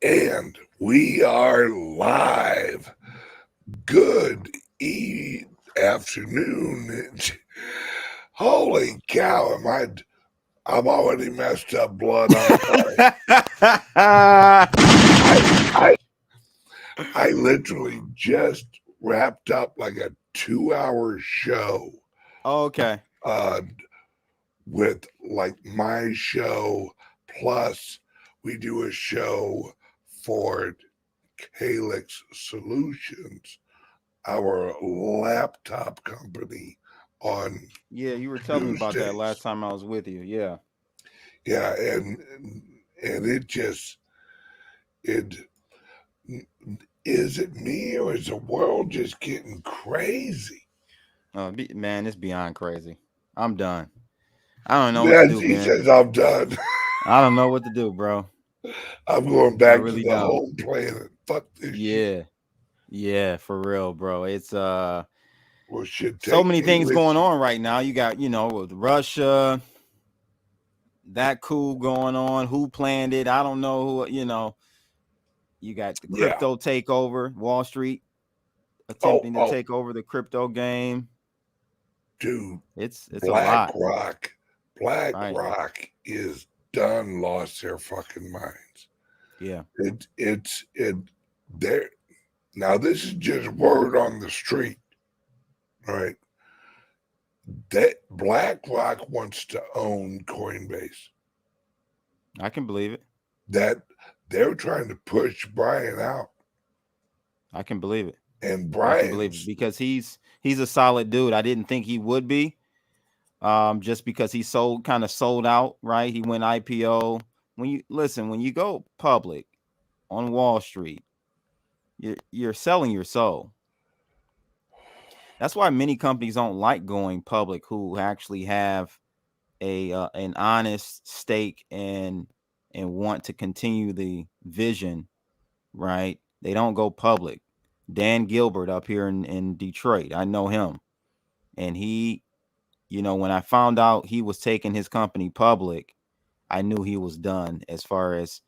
And we are live. Good afternoon. Holy cow, I'm already messed up, blood. I'm sorry. I literally just wrapped up like a 2-hour show. Okay. With like my show, plus we do a show for Calyx Solutions, our laptop company, on Yeah, you were telling me about that last Tuesdays. time I was with you. Yeah. Yeah, and it is it me or is the world just getting crazy? Man, it's beyond crazy. I'm done. I don't know what to As do, he man. says, I'm done. I don't know what to do, bro. I'm going I back to really the don't. home planet. Fuck this shit. Yeah. Yeah, for real, bro. It's Well, shit, so take many me things with going you. on right now. You got, with Russia, that coup going on. Who planned it? I don't know who. You got the Yeah. crypto takeover, Wall Street attempting to Oh, take over the crypto game. dude, It's a Black lot. Rock, Black Right. Rock is done lost their fucking minds. Yeah. It there now. This is just word on the street, right? That Black Rock wants to own Coinbase. I can believe it. That they're trying to push Brian out, I can believe it. and I can believe it Brian's because he's a solid dude. I didn't think he would be. Just because he kind of sold out, right? He went IPO. When you go public on Wall Street, you're selling your soul. That's why many companies don't like going public who actually have an honest stake and want to continue the vision, right? They don't go public. Dan Gilbert up here in Detroit, I know him. And when I found out he was taking his company public, I knew he was done as far as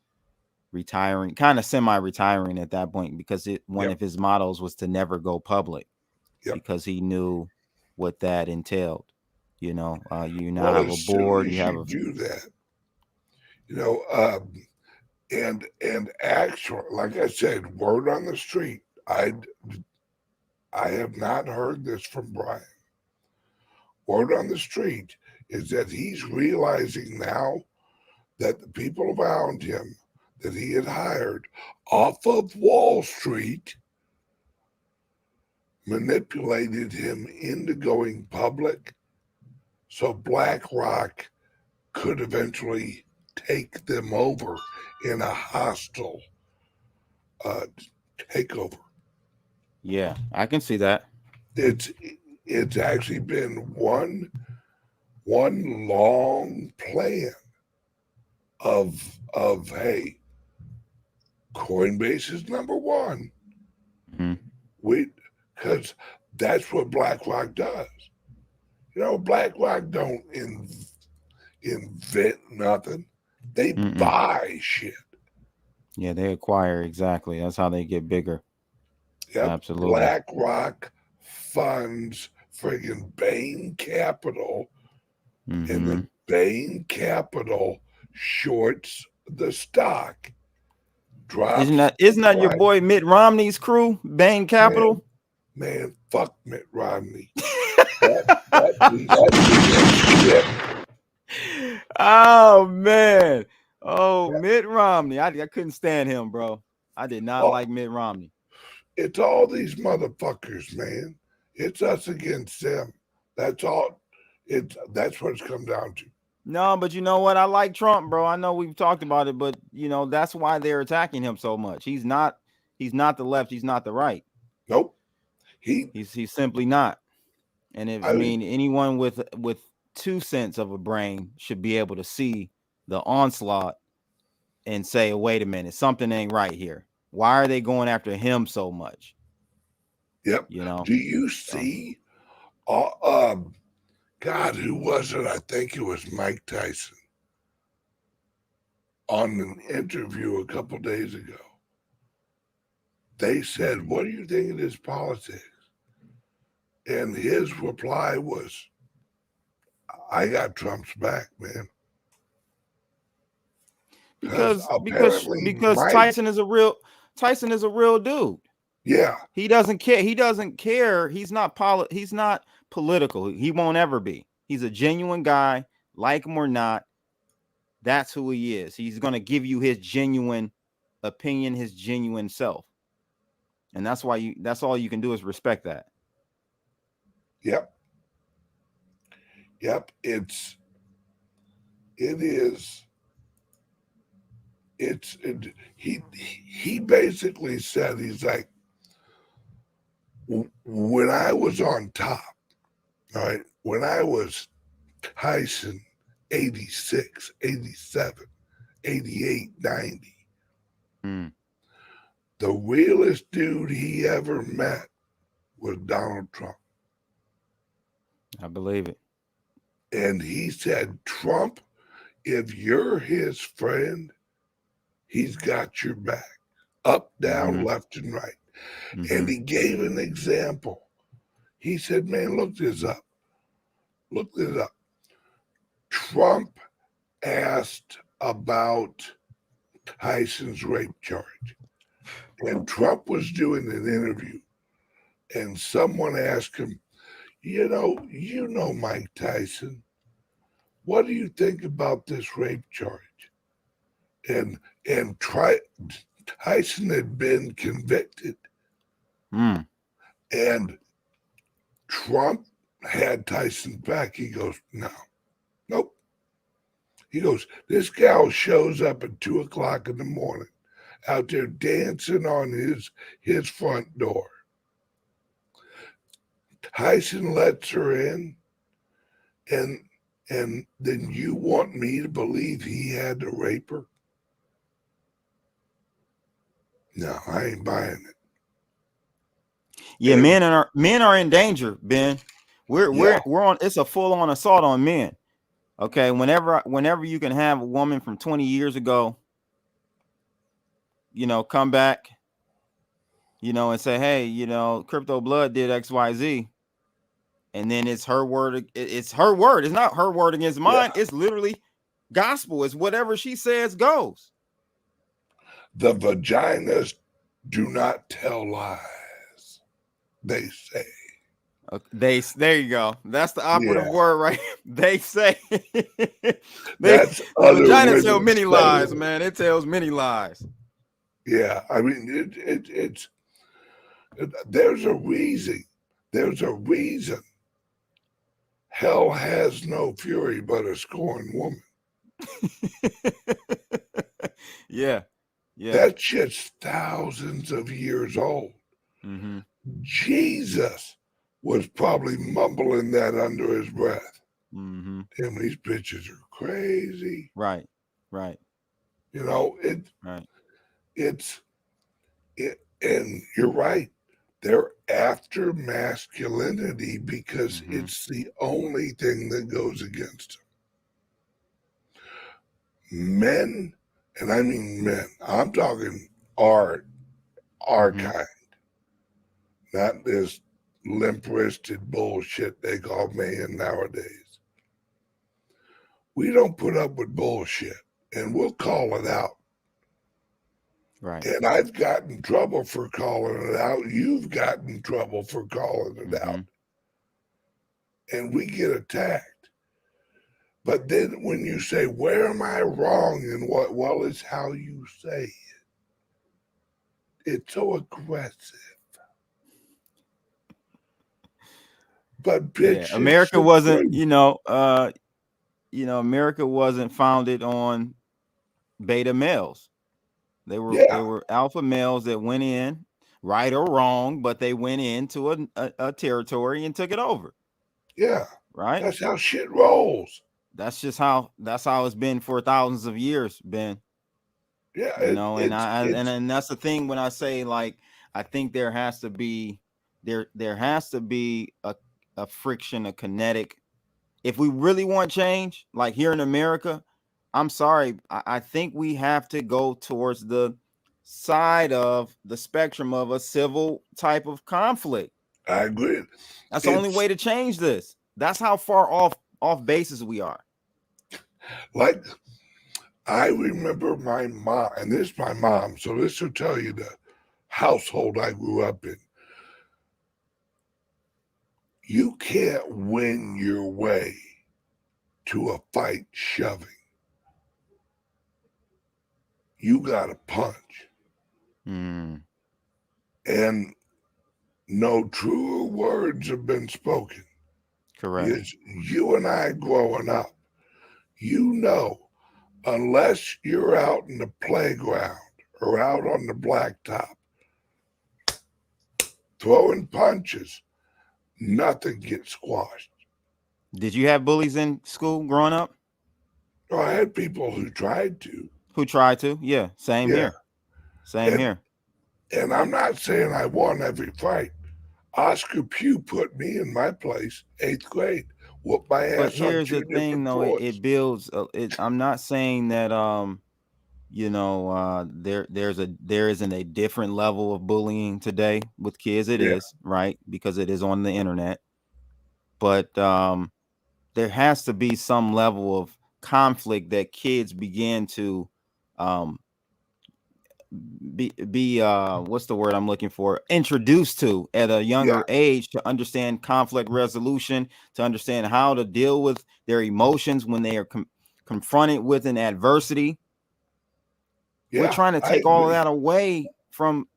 retiring, kind of semi-retiring at that point, because one yep, of his mottos was to never go public yep. because he knew what that entailed. You now Well, have as a soon board, as you have you a do that, you know, and actually, like I said, word on the street. I have not heard this from Brian. Word on the street is that he's realizing now that the people around him that he had hired off of Wall Street manipulated him into going public so BlackRock could eventually take them over in a hostile uh, takeover. yeah, I can see that. It's it's actually been one long plan of hey, Coinbase is number one. Mhm. We because that's what BlackRock does. BlackRock don't invent nothing. They Mm-mm. buy shit. Yeah, they acquire, exactly. That's how they get bigger. Yep, Absolutely. BlackRock funds friggin' Bain Capital, and Hmm. then Bain Capital shorts the stock, Isn't drops that the isn't that your price. boy Mitt Romney's crew, Bain Man, Capital? man, fuck Mitt Romney. That piece of shit. Oh man. Oh, Mitt Romney. I couldn't stand him, bro. I did not Oh, like Mitt Romney. it's all these motherfuckers, man. It's us against them. That's all. That's what it's come down to. No, but you know what? I like Trump, bro. I know we've talked about it, but that's why they're attacking him so much. He's not the left, he's not the right. Nope. He. He's simply not. And if I I mean, mean anyone with 2 cents of a brain should be able to see the onslaught and say, wait a minute, something ain't right here. Why are they going after him so much? yep. You know? Do you So see? God, who was it? I think it was Mike Tyson. on an interview a couple days ago. They said, "What do you think of this politics?" And his reply was, "I got Trump's back, man." Because apparently because Tyson is a real dude. Yeah. He doesn't care. He's not political. He won't ever be. He's a genuine guy, like him or not. That's who he is. He's going to give you his genuine opinion, his genuine self. And that's all you can do is respect that. Yep. He basically said, he's like, when I was on top, all right, when I was Tyson 86, 87, 88, 90, the realest dude he ever met was Donald Trump. I believe it. And he said, Trump, if you're his friend, he's got your back, up, down, left, and right. And he gave an example. He said, man, look this up. Look this up. Trump asked about Tyson's rape charge. And Trump was doing an interview. And someone asked him, you know Mike Tyson. What do you think about this rape charge? And Tyson had been convicted. And Trump had Tyson back. He goes, nope. He goes, this gal shows up at 2:00 in the morning out there dancing on his front door. Tyson lets her in, and then you want me to believe he had to rape her? No, I ain't buying it. Yeah, men are in danger, Ben. We're on. It's a full-on assault on men. Okay, whenever you can have a woman from 20 years ago, come back, and say, hey, Crypto Blood did XYZ, and then it's her word. It's her word. It's not her word against mine. Yeah. It's literally gospel. It's whatever she says goes. The vaginas do not tell lies, they say. There you go. That's the operative word, right? They say. That's the vagina tells many lies, man. It tells many lies. Yeah, I mean, it's there's a reason. There's a reason. Hell has no fury but a scorned woman. Yeah. That shit's thousands of years old. Jesus was probably mumbling that under his breath. Damn, these bitches are crazy. Right. Right. And you're right. They're after masculinity because it's the only thing that goes against them. Men, and I mean men, I'm talking our kind, not this limp-wristed bullshit they call man nowadays. We don't put up with bullshit, and we'll call it out. Right. And I've gotten in trouble for calling it out. You've gotten in trouble for calling it out. And we get attacked. But then when you say, where am I wrong and what? Well, it's how you say it. It's so aggressive. But bitch, America wasn't, America wasn't founded on beta males. They were alpha males that went in, right or wrong, but they went into a territory and took it over. Yeah. Right. That's how shit rolls. That's how it's been for thousands of years, Ben. Yeah. And that's the thing when I say, like, I think there has to be a friction, a kinetic. If we really want change, like here in America, I'm sorry. I think we have to go towards the side of the spectrum of a civil type of conflict. I agree. That's the only way to change this. That's how far off basis we are. Like, I remember my mom, and this is my mom, so this will tell you the household I grew up in. You can't win your way to a fight shoving. You got to punch. Mm. And no truer words have been spoken. Correct. Because you and I growing up, you know, unless you're out in the playground or out on the blacktop throwing punches, nothing gets squashed. Did you have bullies in school growing up? Oh, I had people who tried to. Who tried to? Yeah, same here. Same here. And I'm not saying I won every fight. Oscar Pugh put me in my place, 8th grade. Whooped my ass. But here's on the thing, though. It builds. I'm not saying that there isn't a different level of bullying today with kids. It is, right, because it is on the internet. But there has to be some level of conflict that kids begin to be what's the word I'm looking for, introduced to at a younger age, to understand conflict resolution, to understand how to deal with their emotions when they are confronted with an adversity. We're trying to take all of that away from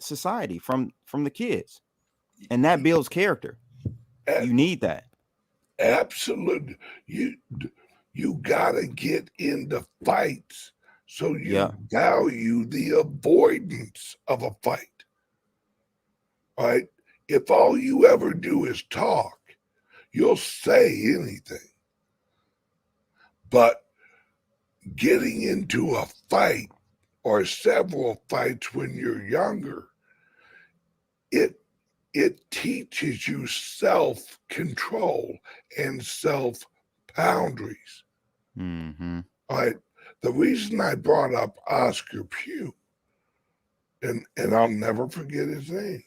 society, from the kids, and that builds character. You need that. Absolutely. You gotta get into fights so you value the avoidance of a fight. Right? If all you ever do is talk, you'll say anything. But getting into a fight or several fights when you're younger, it teaches you self-control and self-boundaries. Mm-hmm. Right? The reason I brought up Oscar Pugh, and I'll never forget his name,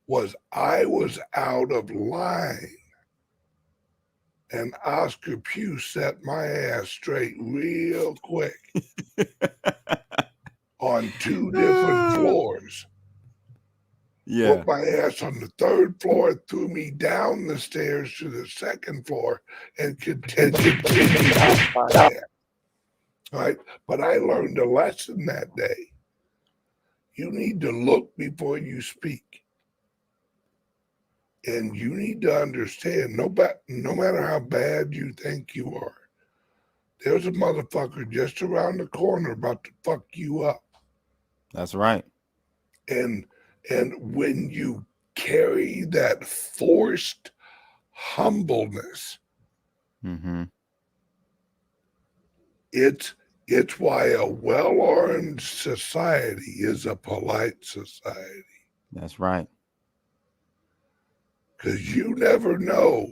was I was out of line, and Oscar Pugh set my ass straight real quick on 2 different floors. Put my ass on the 3rd floor, threw me down the stairs to the 2nd floor, and continued out my ass. Right? But I learned a lesson that day. You need to look before you speak. And you need to understand, no matter how bad you think you are, there's a motherfucker just around the corner about to fuck you up. That's right. And when you carry that forced humbleness, it's why a well-armed society is a polite society. That's right. Because you never know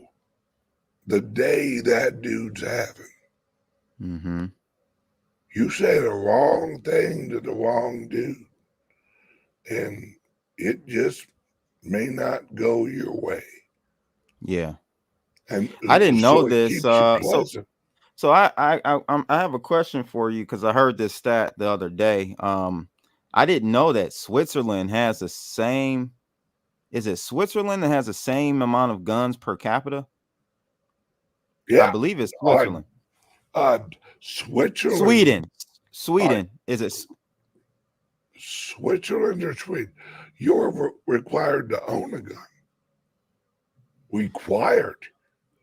the day that dude's having. You say the wrong thing to the wrong dude, and it just may not go your way. Yeah. And I didn't know it this. keeps you pleasant. So I have a question for you, because I heard this stat the other day. I didn't know that Switzerland has the same. Is it Switzerland that has the same amount of guns per capita? Yeah, I believe it's Switzerland. Switzerland. Sweden. Is it Switzerland or Sweden? You're required to own a gun. Required.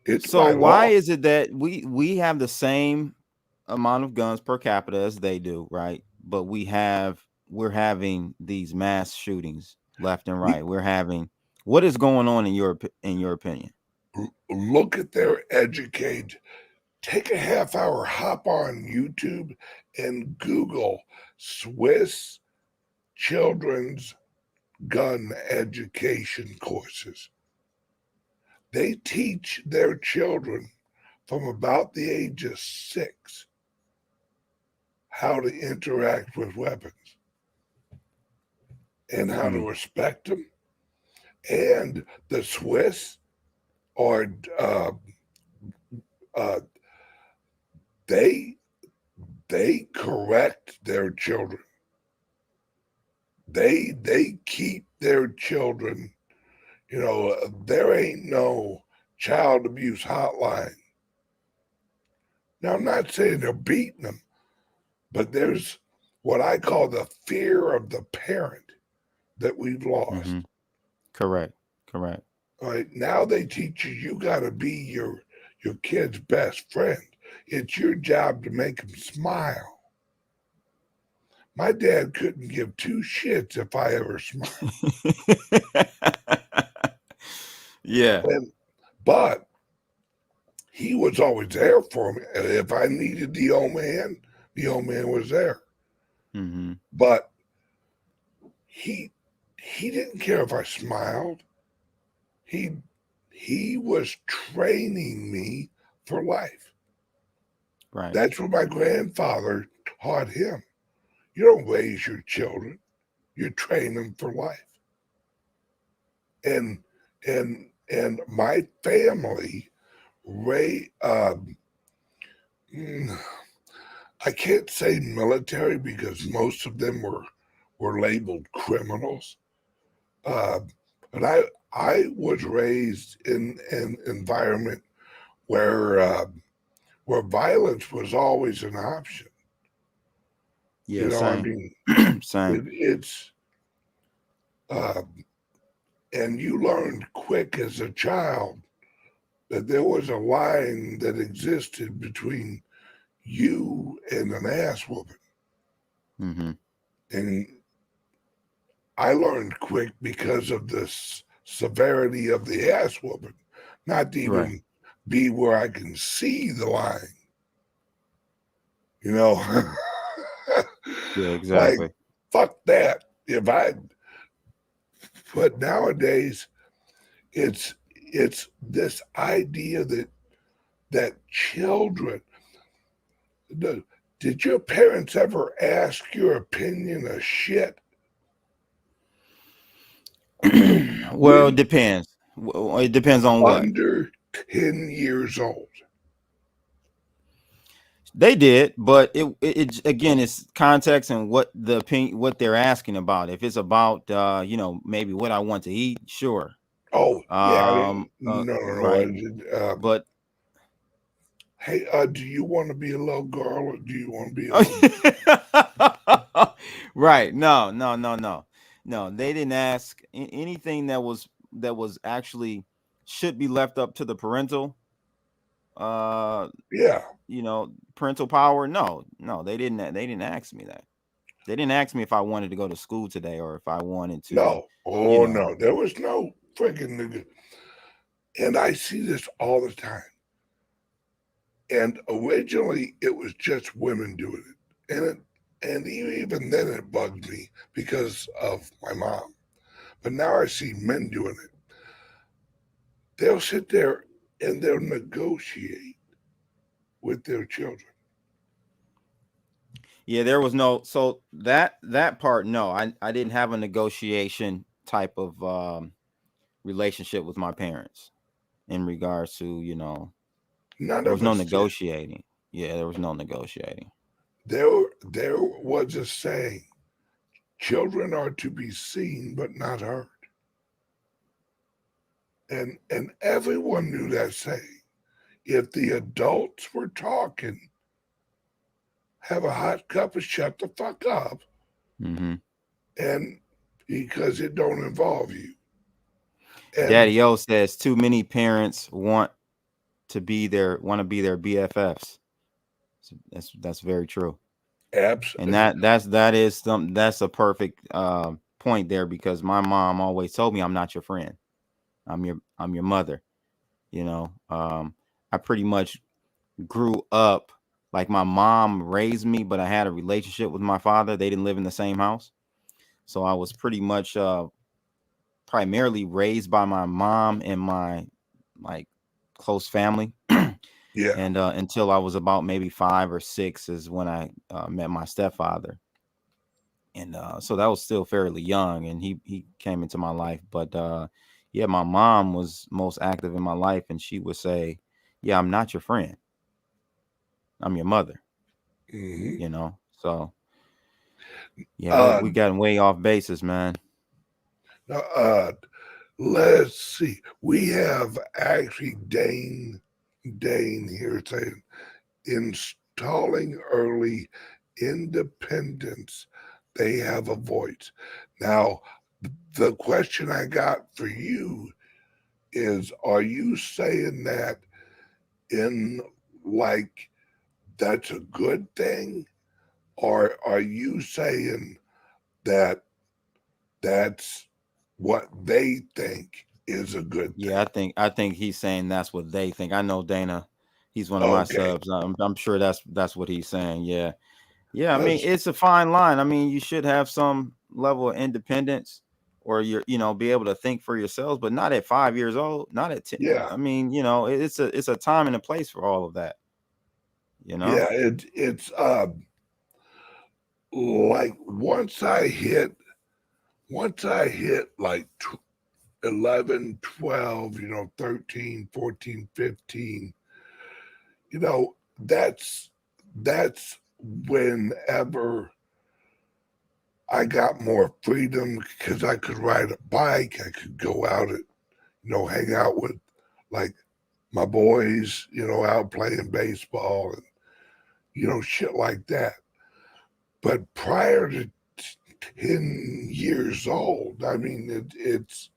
It's so why is it that we have the same amount of guns per capita as they do, right? But we're having these mass shootings left and right. What is going on in your opinion? Look at their educate. Take a half hour, hop on YouTube and Google Swiss children's gun education courses. They teach their children from about the age of 6 how to interact with weapons and how to respect them. And the Swiss are they correct their children. They keep their children. You know, there ain't no child abuse hotline. Now, I'm not saying they're beating them, but there's what I call the fear of the parent that we've lost. Mm-hmm. Correct. All right, now they teach you got to be your kid's best friend. It's your job to make them smile. My dad couldn't give two shits if I ever smiled. Yeah. But he was always there for me. If I needed the old man was there. Mm-hmm. But he didn't care if I smiled. He was training me for life. Right. That's what my grandfather taught him. You don't raise your children; you train them for life. And my family, I can't say military because most of them were labeled criminals. But I was raised in an environment where violence was always an option. Yeah. You know, Same. I mean, Same. it's and you learned quick as a child that there was a line that existed between you and an ass whooping. Mm-hmm. And I learned quick because of the severity of the ass whooping, not to even Right. be where I can see the line. You know, Yeah. like Exactly. fuck that. But nowadays it's this idea that children. Did your parents ever ask your opinion of shit? Well, it When depends. It depends on what under 10 years old. they did, but it again, it's context and what the opinion, what they're asking about. If it's about maybe what I want to eat, sure. Oh, yeah. No. Right. But Hey, do you want to be a little girl or do you want to be a little right. No. They didn't ask anything that was actually should be left up to the parental yeah. parental power. No, they didn't ask me that. They didn't ask me if I wanted to go to school today or if I wanted to, No. Oh, no. There was no freaking nigga. And I see this all the time. And originally it was just women doing it. And even then it bugged me because of my mom. But now I see men doing it. They'll sit there and they'll negotiate with their children. Yeah, there was no, so that part, no, I didn't have a negotiation type of relationship with my parents in regards to, None there was of no us did. negotiating. Yeah, there was no negotiating. There was a saying, children are to be seen but not heard. And everyone knew that saying. If the adults were talking, have a hot cup of shut the fuck up. Mm-hmm. And because it don't involve you. And Daddy O says too many parents want to be their BFFs. So that's very true. And that's a perfect point there, because my mom always told me I'm not your friend. I'm your mother. I pretty much grew up like my mom raised me, but I had a relationship with my father. They didn't live in the same house. So I was pretty much primarily raised by my mom and my like close family. Yeah. And until I was about maybe 5 or 6 is when I met my stepfather. And so that was still fairly young, and he came into my life. But yeah, my mom was most active in my life, and she would say, "Yeah, I'm not your friend. I'm your mother." Hmm. So yeah, Uh, we gotten way off basis, man. now, let's see. We have actually Dane here saying installing early independence. They have a voice. Now, the question I got for you is: are you saying that in like that's a good thing, or are you saying that that's what they think is a good Yeah, thing? I think he's saying that's what they think. I know Dana, he's one of my Okay, subs. I'm sure that's what he's saying. Yeah. Yeah, I mean, that's it's a fine line. I mean, you should have some level of independence, or be able to think for yourselves, but not at 5 years old, not at 10. yeah, I mean, it's a time and a place for all of that, you know? yeah. It's like once I hit like 11, 12, 13, 14, 15, that's whenever I got more freedom because I could ride a bike, I could go out and hang out with like my boys, out playing baseball and shit like that. But prior to 10 years old, I mean, it's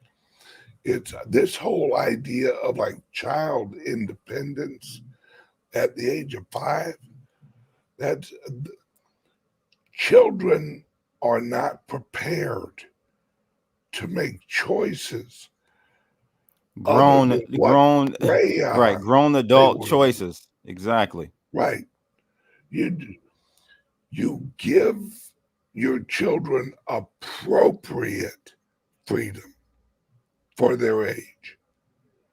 this whole idea of like child independence at the age of 5. That children are not prepared to make choices other Grown, than what grown, right? crayon Grown they adult want to do. choices. Exactly. Right. You give your children appropriate freedom for their age.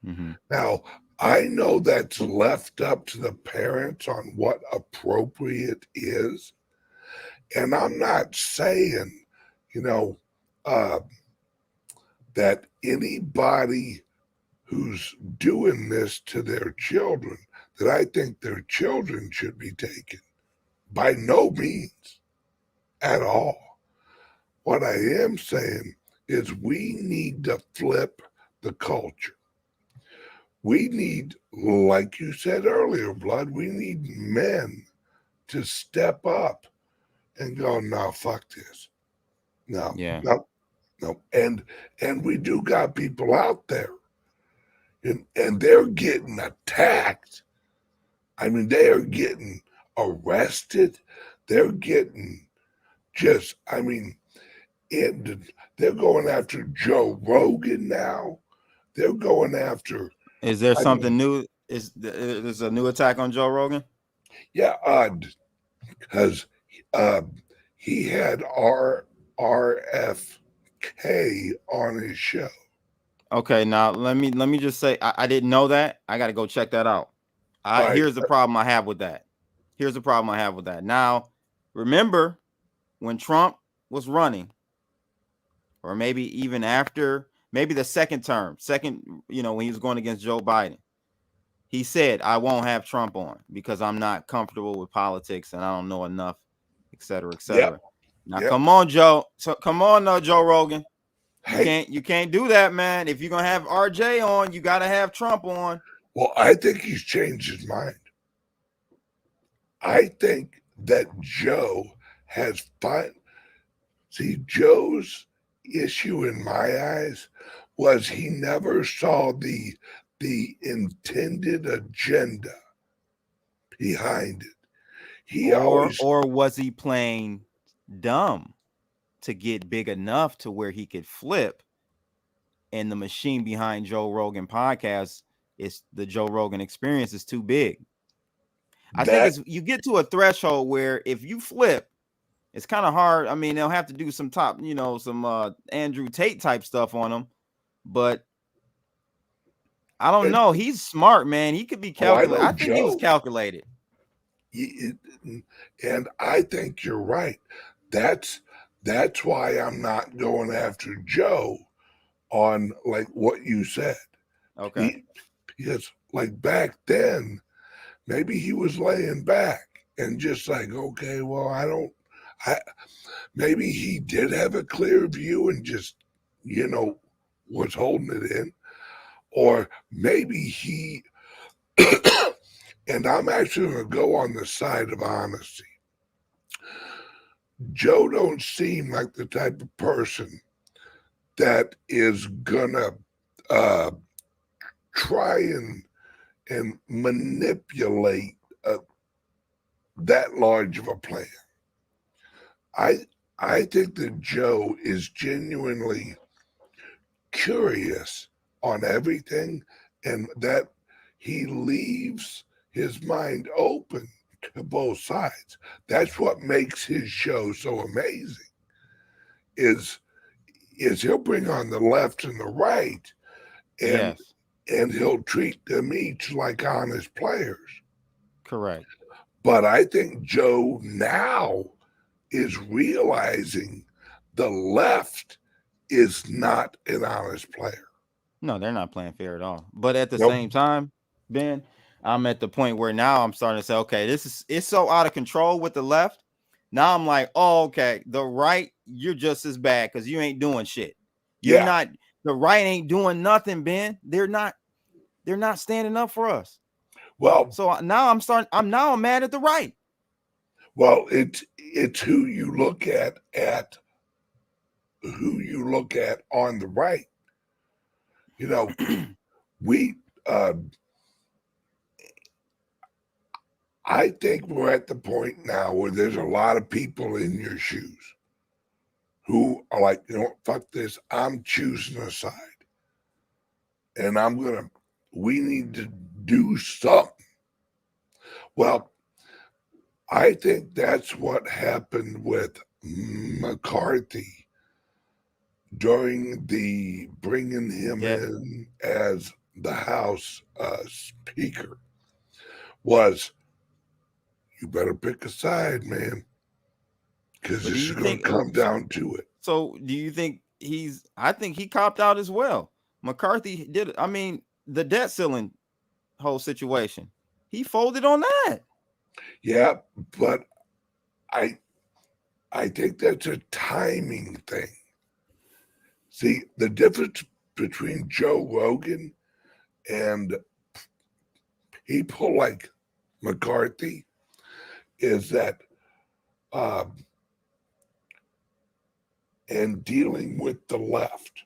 Hmm. Now, I know that's left up to the parents on what appropriate is. And I'm not saying, you know, uh, that anybody who's doing this to their children, that I think their children should be taken. By no means at all. What I am saying is we need to flip the culture. We need, like you said earlier, Blood, we need men to step up and go, no, fuck this. No, Yeah. no, no. And we do got people out there and they're getting attacked. I mean, they are getting arrested. They're getting just, I mean, they're going after Joe Rogan now. They're going after, Is there I mean, something new? Is a new attack on Joe Rogan? yeah, because uh, he had RFK on his show. Okay, now let me just say I didn't know that. I got to go check that out. All right. Here's the problem I have with that. Here's the problem I have with that. Now, remember when Trump was running, or maybe even after, maybe the second, when he was going against Joe Biden, he said, "I won't have Trump on because I'm not comfortable with politics and I don't know enough, et cetera, et Yep. cetera." Now, Yep. come on, Joe. So come on, Joe Rogan. You Hey, can't you can't do that, man. If you're gonna have RJ on, you gotta have Trump on. well, I think he's changed his mind. I think that Joe has fun. See, Joe's issue in my eyes was he never saw the intended agenda behind it. He Or always or was he playing dumb to get big enough to where he could flip, and the machine behind Joe Rogan podcast is the Joe Rogan experience is too big. I think that it's you get to a threshold where if you flip, it's kind of hard. I mean, they'll have to do some some Andrew Tate type stuff on them, but I don't And, know. He's smart, man. He could be I calculated. know I think he was Joe. calculated. And I think you're right. That's why I'm not going after Joe on like what you said. Okay. He, because like back then, maybe he was laying back and just like, okay, well, I maybe he did have a clear view and just, was holding it in, or maybe he. And I'm actually going to go on the side of honesty. Joe don't seem like the type of person that is gonna uh, try and manipulate that large of a plan. I I think that Joe is genuinely curious on everything, and that he leaves his mind open to both sides. That's what makes his show so amazing. Is he'll bring on the left and the right, and Yes. he'll treat them each like honest players. Correct. But I think Joe now is realizing the left is not an honest player. No, they're not playing fair at all. But at the Nope. same time, Ben, I'm at the point where now I'm starting to say, okay, it's so out of control with the left. Now I'm like, oh, okay, the right, you're just as bad because you ain't doing shit. You're Yeah. not, the right ain't doing nothing, Ben. They're not standing up for us. Well, So now I'm mad at the right. well, it's who you look at who you look at on the right. You know, we I think we're at the point now where there's a lot of people in your shoes who are like, fuck this, I'm choosing a side. And we need to do something. Well, I think that's what happened with McCarthy during the bringing him Yeah. in as the House Speaker was, you better pick a side, man, because But do this is you going think to come down to it. so? Do you think I think he copped out as well. McCarthy did. I mean, the debt ceiling whole situation, he folded on that. Yeah, but I think that's a timing thing. See, the difference between Joe Rogan and people like McCarthy is that and dealing with the left,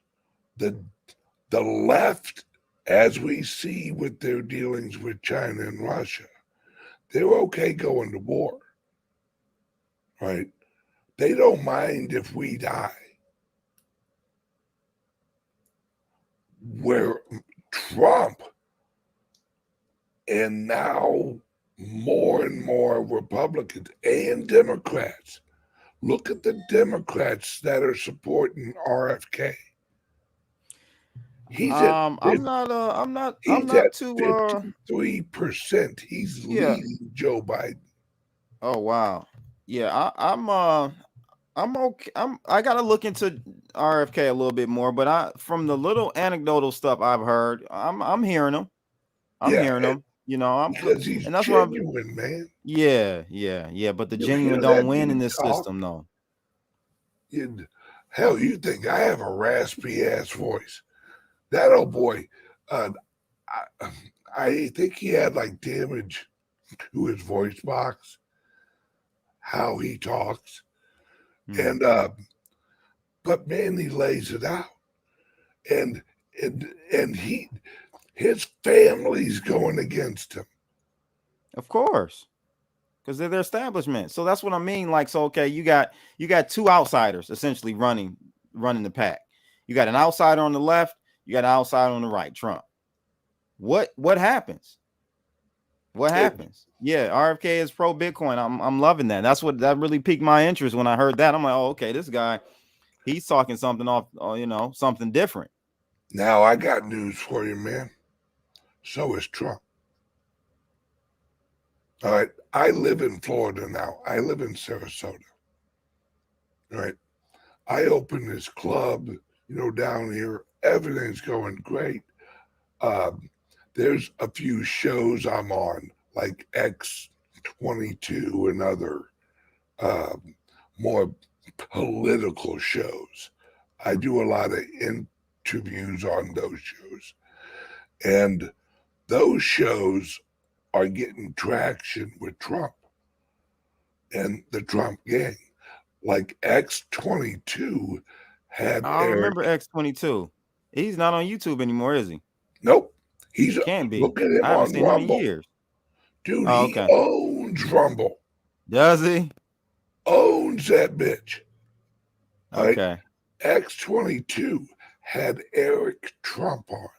the left, as we see with their dealings with China and Russia, they're okay going to war, right? They don't mind if we die. Where Trump and now more and more Republicans and Democrats, look at the Democrats that are supporting RFK. He's at I'm not too 53%. He's yeah. leading Joe Biden. Oh wow. Yeah, I'm okay. I gotta look into RFK a little bit more, but from the little anecdotal stuff I've heard, I'm hearing them. I'm Yeah, hearing them. because he's And that's what I'm. genuine, man. Yeah. But the You genuine hear don't that win in dude this talk, system, though. hell, you think I have a raspy ass voice? That old boy, uh, I think he had like damage to his voice box, how he talks, and but man, he lays it out, and his family's going against him. Of course, because they're their establishment. So that's what I mean. Like, so okay, you got two outsiders essentially running the pack. You got an outsider on the left. You got an outsider on the right. Trump. What happens? What happens? Yeah, RFK is pro Bitcoin. I'm loving that. That really piqued my interest when I heard that. I'm like, oh, okay, this guy, he's talking something off, something different. Now I got news for you, man. So is Trump. All right. I live in Florida now. I live in Sarasota. All right. I opened this club, down here. Everything's going great. There's a few shows I'm on, like X22 and other more political shows. I do a lot of interviews on those shows. And those shows are getting traction with Trump and the Trump gang. Like X22 had I remember X22. He's not on YouTube anymore, is he? Nope. He's Can't be. Look at him I haven't on seen him in Rumble. years. Dude, Oh, he okay. owns Rumble. Does he? Owns that bitch. Okay. Right? X22 had Eric Trump on.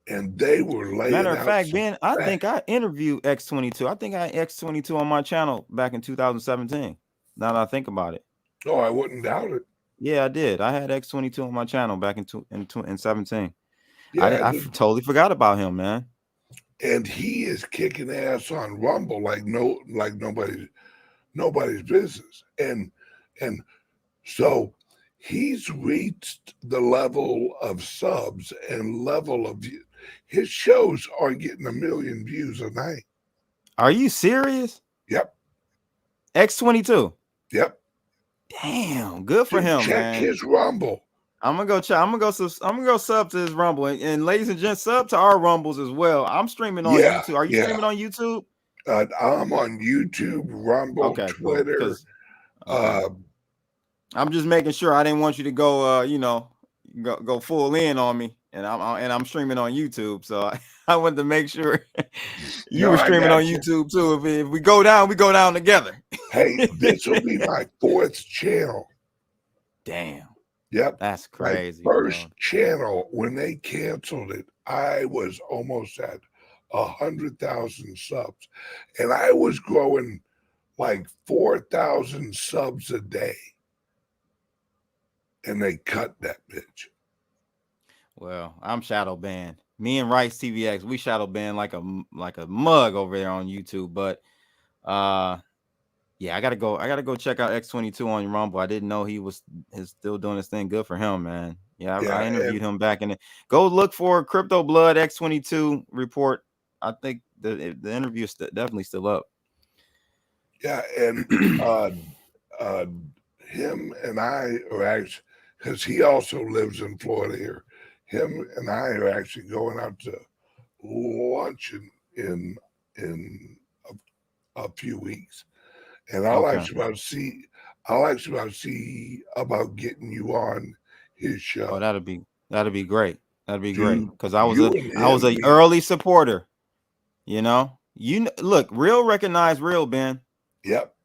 And they were laying Matter of out fact, some Ben, I facts. think I interviewed X22. I think I had X22 on my channel back in 2017. Now that I think about it. Oh, I wouldn't doubt it. Yeah, I did. I had X22 on my channel back in 17. Yeah, I totally forgot about him, man. And he is kicking ass on Rumble like nobody's business. And so he's reached the level of subs and level of his shows are getting 1 million views a night. Are you serious? Yep. X22. Yep. Damn, good for Dude, him, check man. his Rumble. I'm gonna go sub to his Rumble, and ladies and gents, sub to our Rumbles as well. I'm streaming on YouTube. Are you streaming on YouTube? I'm on YouTube, Rumble, Twitter. Cool, I'm just making sure. I didn't want you to go, go full in on me, and I'm streaming on YouTube, so I wanted to make sure you were streaming on YouTube too. If we go down, we go down together. Hey, this will be my 4th channel. Damn. Yep. That's crazy. My first channel, when they canceled it, I was almost at 100,000 subs. And I was growing like 4,000 subs a day. And they cut that bitch. Well, I'm shadow banned. Me and Rice TVX, we shadow banned like a mug over there on YouTube. But yeah, I gotta go check out X22 on Rumble. I didn't know he's still doing this thing. Good for him, man. Yeah, I interviewed him back in it. Go look for Crypto Blood X22 report. I think the interview is definitely still up. Yeah, and him and I are actually, because he also lives in Florida here. Him and I are actually going out to lunch in a few weeks. And I'll actually about to see about getting you on his show. Oh, that'd be great. That'd be great. Because I was an early supporter. Look, real recognize real, Ben. Yep.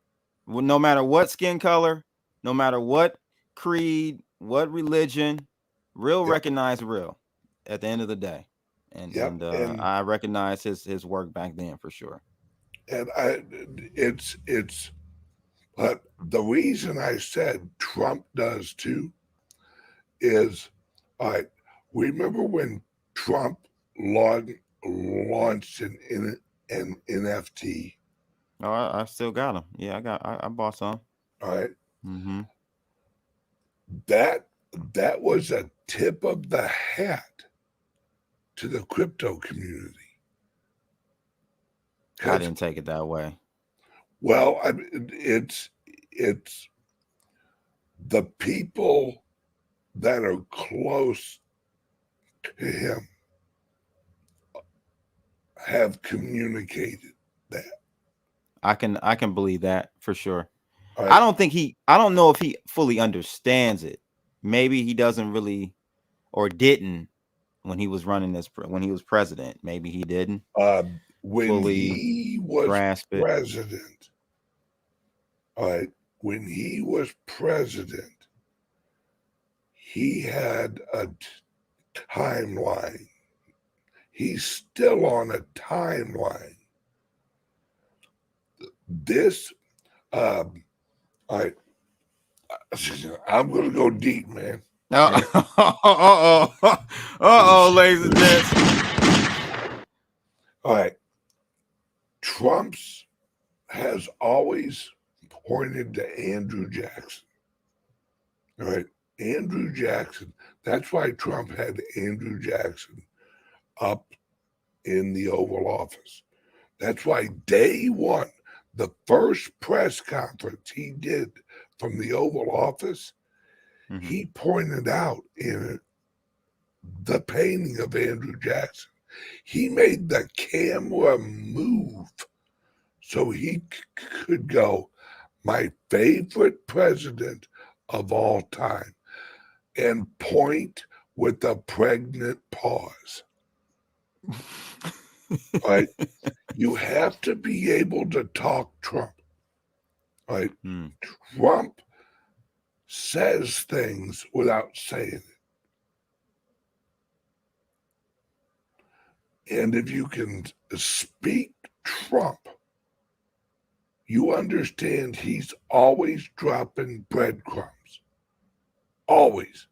Well, no matter what skin color, no matter what creed, what religion, real recognize real at the end of the day. And I recognize his work back then for sure. And but the reason I said Trump does too is, remember when Trump launched an NFT? Oh, I still got them. Yeah, I bought some. All right. Mm-hmm. That was a tip of the hat to the crypto community. I didn't take it that way. Well, it's the people that are close to him have communicated that. I can believe that for sure. Right. I don't know if he fully understands it. Maybe he doesn't really, or didn't when he was when he was president. Maybe he didn't. When he was president, when he was president, he had a timeline. He's still on a timeline. This, I'm going to go deep, man. Uh-oh, ladies and gents. All right. Trump's has always pointed to Andrew Jackson. All right. Andrew Jackson. That's why Trump had Andrew Jackson up in the Oval Office. That's why day one, the first press conference he did from the Oval Office, he pointed out in the painting of Andrew Jackson, he made the camera move so he could go, my favorite president of all time, and point with a pregnant pause. Right? You have to be able to talk Trump. Right? Trump says things without saying it. And if you can speak Trump, you understand he's always dropping breadcrumbs. Always.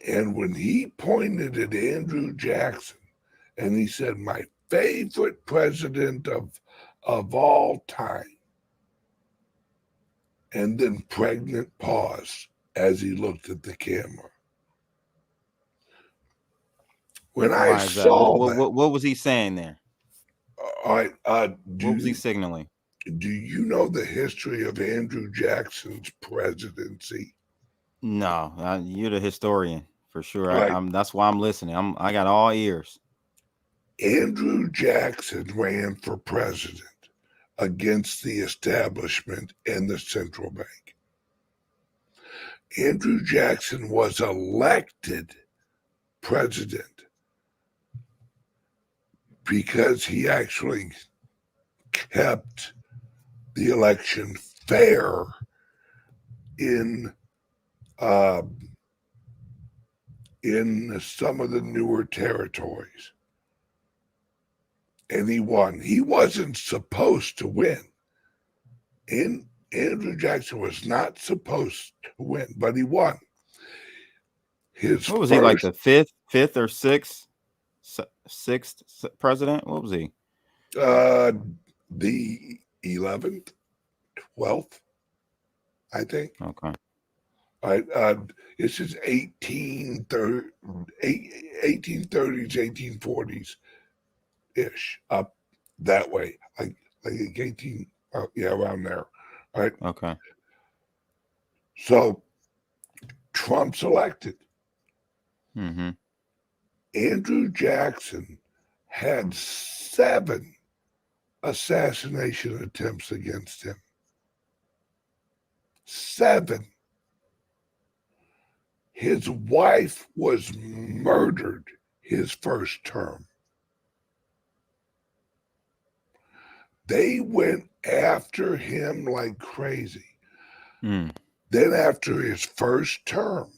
And when he pointed at Andrew Jackson and he said, my favorite president of all time, and then pregnant pause as he looked at the camera. When I saw that, what was he saying there? All right, what was he signaling? Do you know the history of Andrew Jackson's presidency? No, you're the historian for sure. Right. That's why I'm listening. I got all ears. Andrew Jackson ran for president against the establishment and the central bank. Andrew Jackson was elected president because he actually kept the election fair in some of the newer territories. And he won. He wasn't supposed to win. And Andrew Jackson was not supposed to win, but he won. What was he, like the fifth or sixth president? What was he? The 11th, 12th, I think. Okay. This is 1830s, 1840s ish, up that way, like 18, around there. All right. Okay. So Trump's elected. Mm-hmm. Andrew Jackson had 7 assassination attempts against him. 7. His wife was murdered his first term. They went after him like crazy. Then after his first term,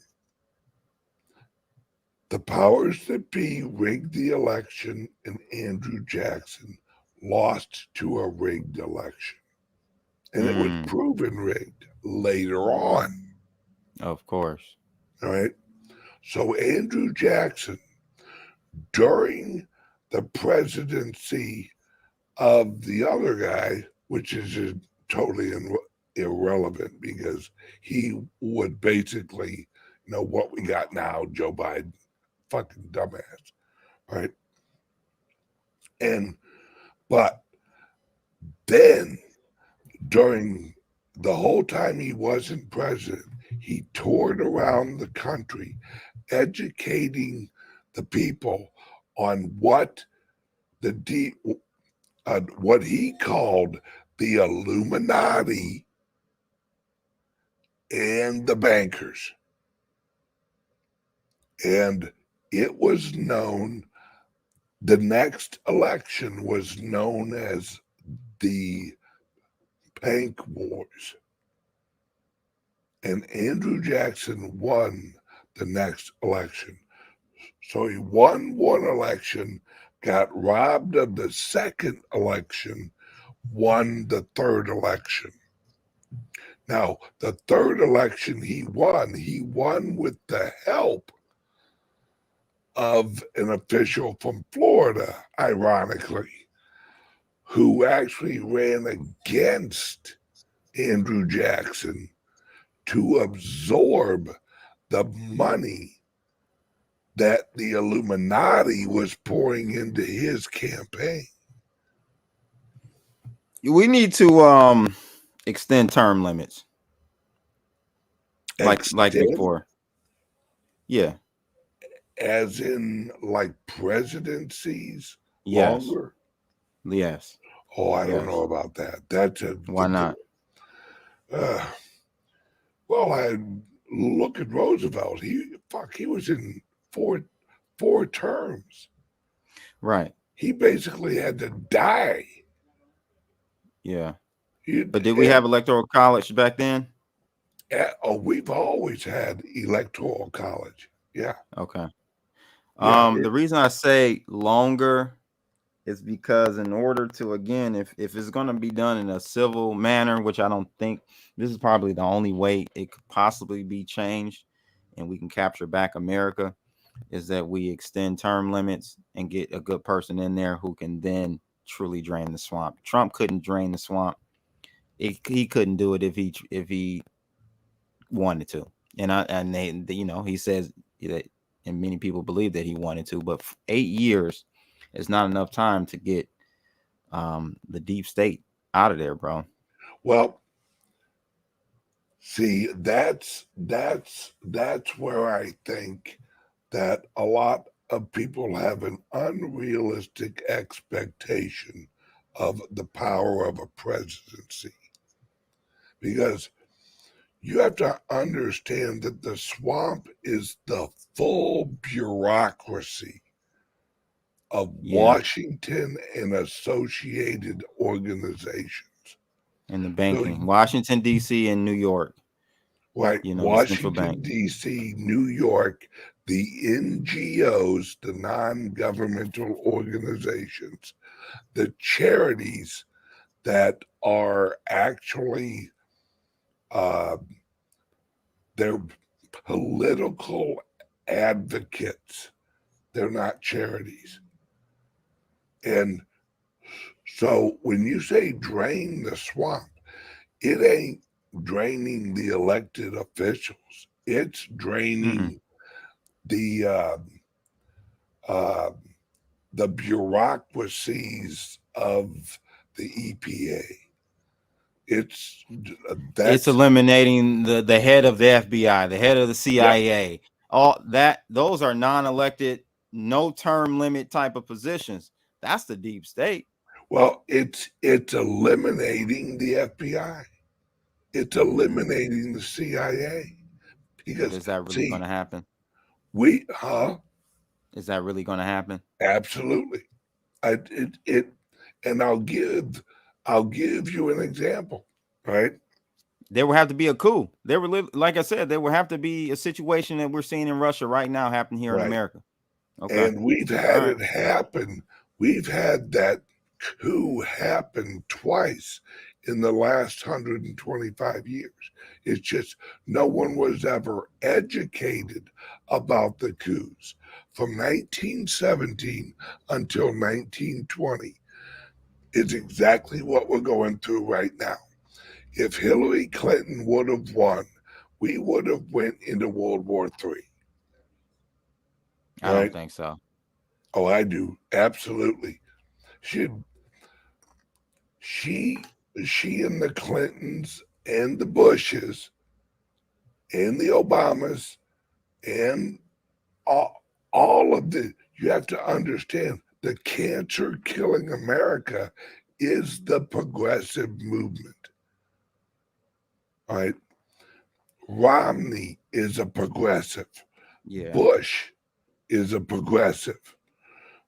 the powers that be rigged the election, and Andrew Jackson lost to a rigged election. And it was proven rigged later on. Of course. All right. So Andrew Jackson, during the presidency of the other guy, which is totally irrelevant because he would basically know what we got now, Joe Biden, fucking dumbass, right? But then during the whole time he wasn't president, he toured around the country educating the people on what what he called the Illuminati and the bankers. And it was known, the next election was known as the Bank Wars. And Andrew Jackson won the next election. So he won one election, got robbed of the second election, won the third election. Now, the third election he won with the help of an official from Florida, ironically, who actually ran against Andrew Jackson to absorb the money that the Illuminati was pouring into his campaign. We need to extend term limits. Like before. Yeah. As in like presidencies longer? Yes. Oh, I don't know about that. That's a why not? Well, I look at Roosevelt. He was in four terms. Right. He basically had to die. Yeah. But did we have electoral college back then? Oh, we've always had electoral college. Yeah. Okay. The reason I say longer is because in order to, again, if it's going to be done in a civil manner, which I don't think, this is probably the only way it could possibly be changed and we can capture back America, is that we extend term limits and get a good person in there who can then truly drain the swamp. Trump couldn't drain the swamp. He couldn't do it if he wanted to. And he says that, and many people believe that he wanted to, but 8 years is not enough time to get the deep state out of there, bro. Well, see, that's where I think that a lot of people have an unrealistic expectation of the power of a presidency, because you have to understand that the swamp is the full bureaucracy of Washington and associated organizations. And the banking, Washington, D.C. and New York. Right. Washington, D.C., New York, the NGOs, the non-governmental organizations, the charities that are actually they're political advocates. They're not charities. And so when you say drain the swamp, it ain't draining the elected officials. It's draining the bureaucracies of the EPA. It's eliminating the head of the FBI, the head of the CIA. Yep. All that, those are non-elected, no term limit type of positions. That's the deep state. Well, it's eliminating the FBI. It's eliminating the CIA. Because is that really going to happen? Is that really going to happen? Absolutely. And I'll give you an example, right? There will have to be a coup. There will, like I said, there will have to be a situation that we're seeing in Russia right now happen here in America. Okay. And we've had it happen. We've had that coup happen twice in the last 125 years. It's just no one was ever educated about the coups from 1917 until 1920. It's exactly what we're going through right now. If Hillary Clinton would have won, we would have went into World War III. I don't think so. Oh, I do. Absolutely. She and the Clintons and the Bushes and the Obamas and all of the, you have to understand, the cancer killing America is the progressive movement. All right. Romney is a progressive. Yeah. Bush is a progressive.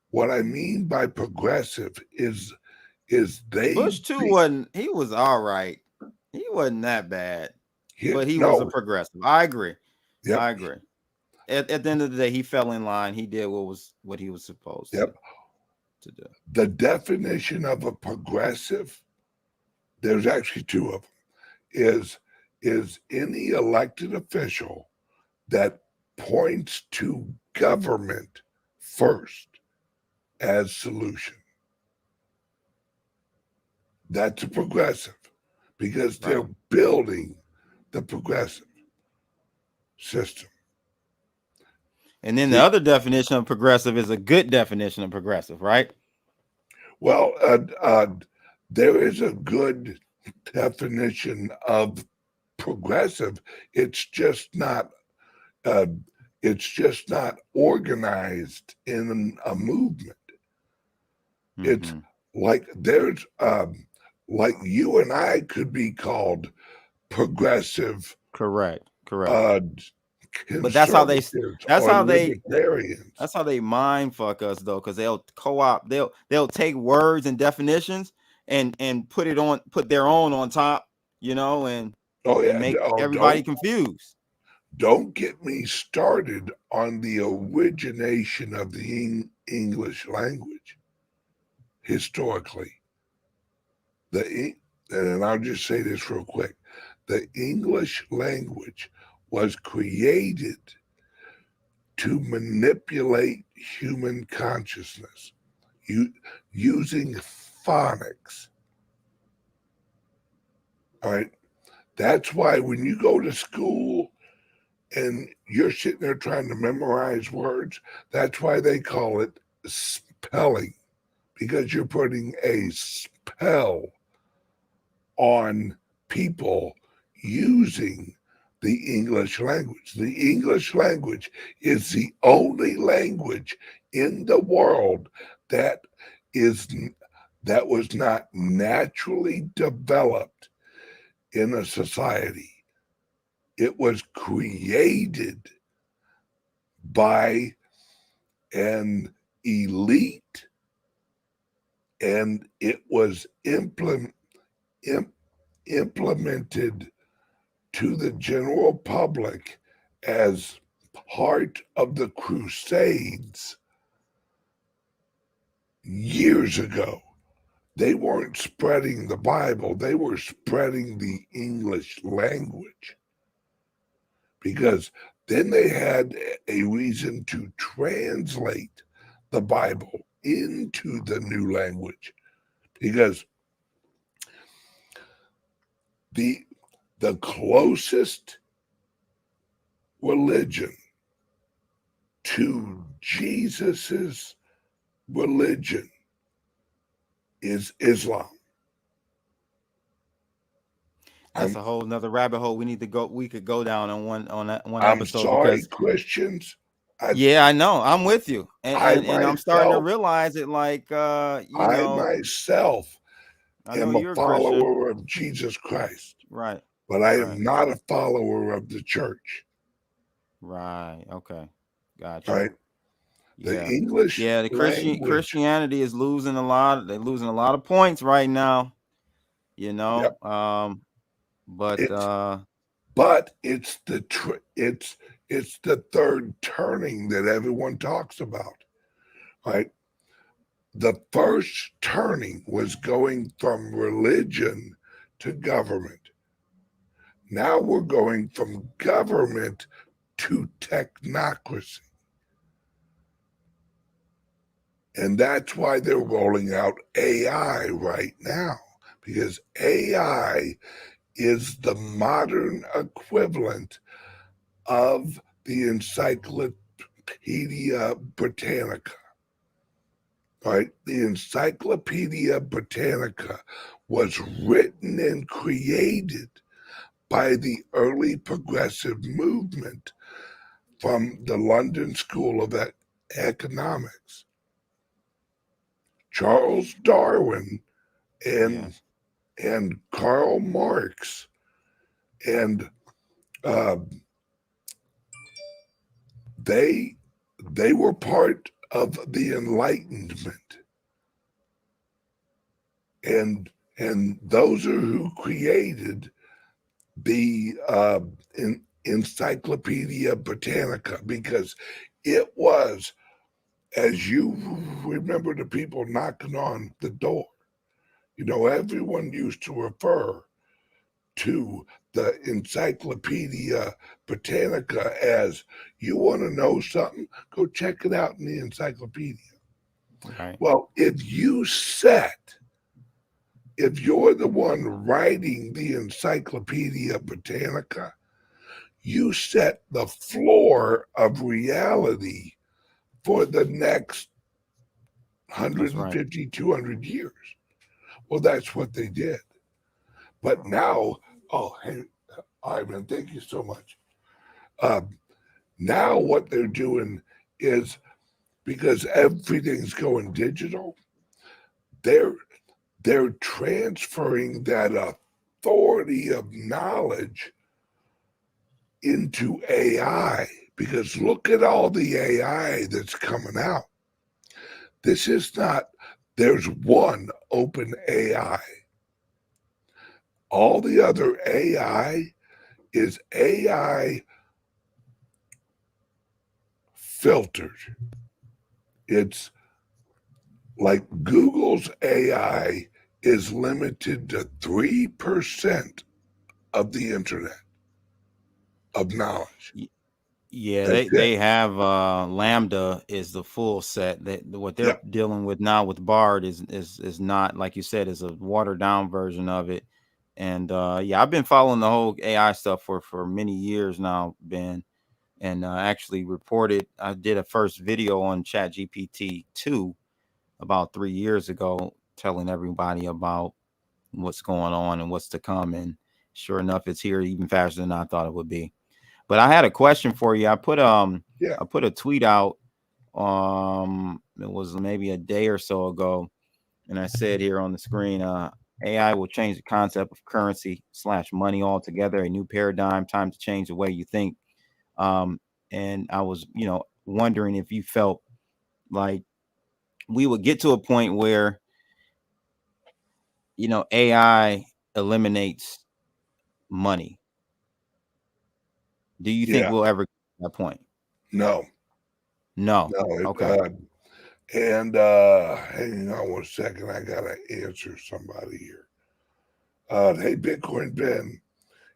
What I mean by progressive is they Bush too he was all right. He wasn't that bad. But he was a progressive. I agree. Yep. I agree. At the end of the day, he fell in line. He did what he was supposed to do. The definition of a progressive, there's actually two of them, is any elected official that points to government first as solution. That's a progressive, because they're building the progressive system. And then the other definition of progressive is a good definition of progressive, right? Well, there is a good definition of progressive. It's just not. It's just not organized in a movement. It's like there's like you and I could be called progressive. Correct. But that's how libertarians. that's how they mind fuck us though, because they'll co-opt, they'll take words and definitions and put their own on top, and make everybody confused. Don't get me started on the origination of the English language historically. And I'll just say this real quick. The English language was created to manipulate human consciousness using phonics. All right. That's why when you go to school and you're sitting there trying to memorize words, that's why they call it spelling, because you're putting a spell on people using the English language. The English language is the only language in the world that was not naturally developed in a society. It was created by an elite, and it was implemented to the general public as part of the Crusades years ago. They weren't spreading the Bible, they were spreading the English language, because then they had a reason to translate the Bible into the new language, because the closest religion to Jesus's religion is Islam. That's a whole nother rabbit hole we could go down on one episode. I'm sorry, because Christians. I know. I'm with you. And I'm starting to realize it, like I myself am a follower of Jesus Christ. Right. But I am not a follower of the church. Right. Okay. Gotcha. Right. The English Christianity is losing a lot. They're losing a lot of points right now. Yep. But it's it's the third turning that everyone talks about. Right. The first turning was going from religion to government. Now we're going from government to technocracy. And that's why they're rolling out AI right now, because AI is the modern equivalent of the Encyclopedia Britannica. Right? The Encyclopedia Britannica was written and created by the early progressive movement from the London School of Economics. Charles Darwin and Karl Marx and they were part of the Enlightenment, and those are who created the Encyclopedia Britannica, because it was, as you remember, the people knocking on the door. Everyone used to refer to the Encyclopedia Britannica as, you want to know something, go check it out in the encyclopedia. Right. Well, if you're the one writing the Encyclopedia Britannica, you set the floor of reality for the next That's right. 150, 200 years. Well, that's what they did. But now, oh, hey, Ivan, thank you so much. Now what they're doing is, because everything's going digital, they're transferring that authority of knowledge into AI. Because look at all the AI that's coming out. This is not, there's one open AI. All the other AI is AI filtered. It's like Google's AI is limited to 3% of the internet of knowledge. Yeah, That's it. they have Lambda is the full set. That what they're Yep. dealing with now with Bard is not, like you said, is a watered down version of it. And yeah, I've been following the whole AI stuff for many years now, Ben, and actually reported. I did a first video on ChatGPT 2 about 3 years ago, telling everybody about what's going on and what's to come. And sure enough, it's here even faster than I thought it would be. But I had a question for you. Yeah. I put a tweet out. It was maybe a day or so ago, and I said here on the screen, AI will change the concept of currency / money altogether. A new paradigm, time to change the way you think. And I was, wondering if you felt like we would get to a point where, AI eliminates money. Do you think Yeah. we'll ever get to that point? No. No. No. Okay. And hang on 1 second. I gotta answer somebody here. Hey, Bitcoin Ben,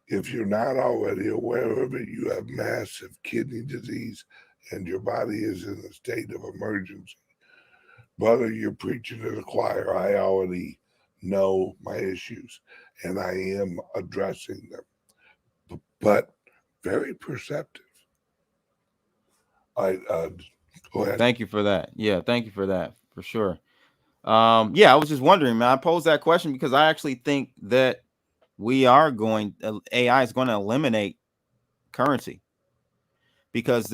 if you're not already aware of it, you have massive kidney disease and your body is in a state of emergency. Brother, you're preaching to the choir. I already know my issues and I am addressing them, but very perceptive. Go ahead. Thank you for that. Yeah, thank you for that, for sure. Yeah, I was just wondering, man. I posed that question because I actually think that AI is going to eliminate currency, because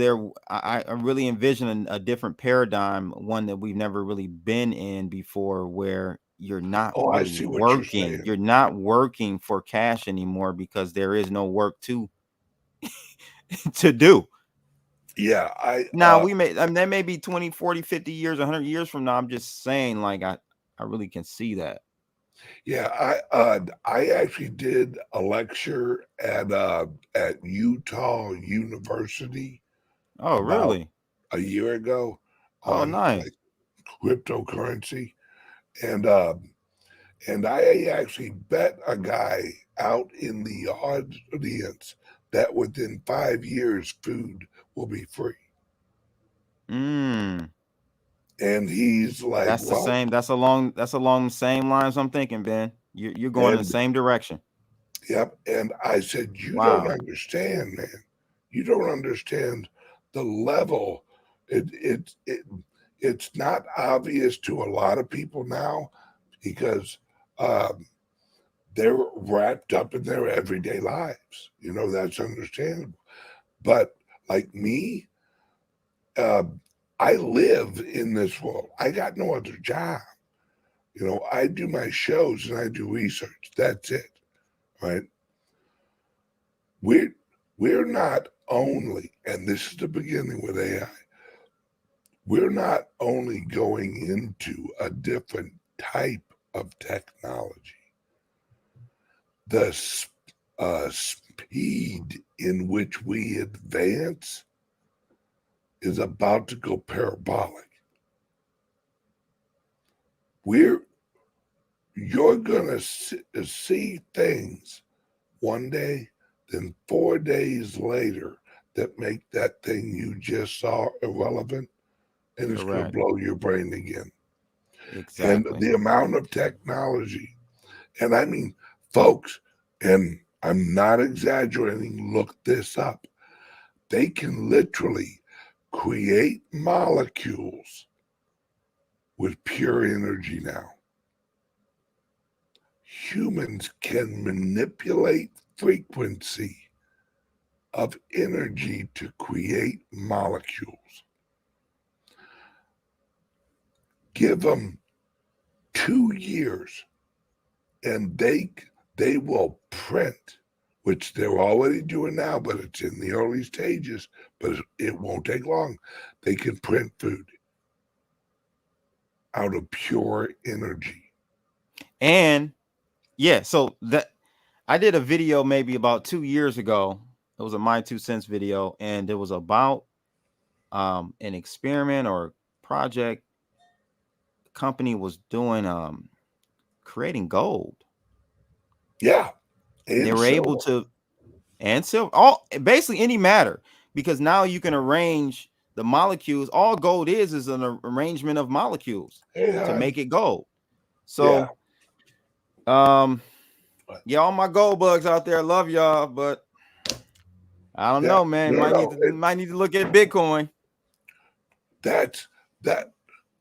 I really envision a different paradigm, one that we've never really been in before, where you're not Oh, I really see what you're working. saying. You're not working for cash anymore because there is no work to do. Yeah, Now that may be 20, 40, 50 years, 100 years from now. I'm just saying, like, I really can see that. yeah, I actually did a lecture at Utah University Oh, about really? a year ago Oh, on nice. like cryptocurrency, and uh, and I actually bet a guy out in the audience that within 5 years food will be free, Mm, and he's like, that's the well, same. That's along the same lines I'm thinking, Ben. You're going in the and same direction. yep, and I said, you don't Wow. understand, man. You don't understand the level. It's not obvious to a lot of people now because um, they're wrapped up in their everyday lives. That's understandable. But like me, uh, I live in this world. I got no other job. I do my shows and I do research. That's it, right? We're not only, and this is the beginning with AI, we're not only going into a different type of technology. The speed in which we advance is about to go parabolic. You're gonna see things one day then 4 days later that make that thing you just saw irrelevant, and it's going to Correct. blow your brain again. And Exactly. the amount of technology, and I mean, folks, and I'm not exaggerating, look this up. They can literally create molecules with pure energy now. Humans can manipulate frequency of energy to create molecules. Give them 2 years and they will print, which they're already doing now, but it's in the early stages, but it won't take long. They can print food out of pure energy. And yeah, so that I did a video maybe about 2 years ago. It was a My 2 Cents video, and it was about an experiment or project the company was doing, creating gold. Yeah. They And were able to, and silver, all basically any matter, because now you can arrange the molecules. All gold is an arrangement of molecules to make it gold. So yeah, all my gold bugs out there, love y'all, but I don't know, man. Might need to look at Bitcoin. That's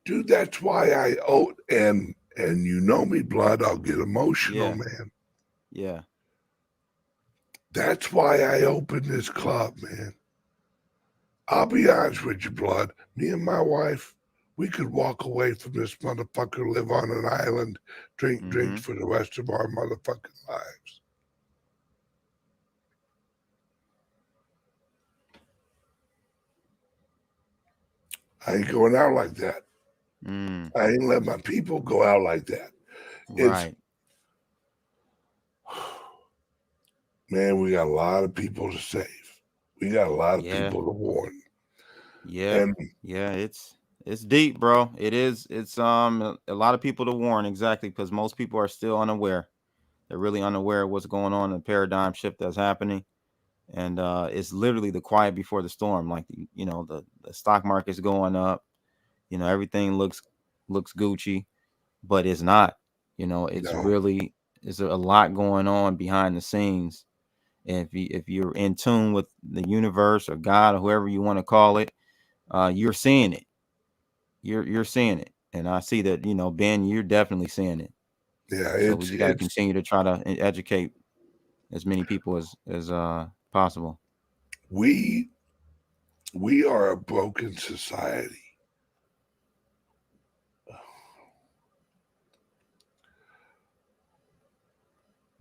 dude. That's why I owe, and you know me, blood. I'll get emotional, man. Yeah. That's why I opened this club, man. I'll be honest with you, blood. Me and my wife, we could walk away from this motherfucker, live on an island, drink drinks for the rest of our motherfucking lives. I ain't going out like that. I ain't let my people go out like that. Right. Man, we got a lot of people to save. We got a lot of people to warn. Yeah. And yeah, it's deep, bro. It is. It's a lot of people to warn, exactly, because most people are still unaware. They're really unaware of what's going on, the paradigm shift that's happening. And it's literally the quiet before the storm. Like, you know, the stock market's going up, you know, everything looks Gucci, but it's not. You know, it's really, there's a lot going on behind the scenes. And if you're in tune with the universe or God or whoever you want to call it, you're seeing it. You're seeing it. And I see that, you know, Ben, you're definitely seeing it. Yeah, so we just got to continue to try to educate as many people as possible. We are a broken society.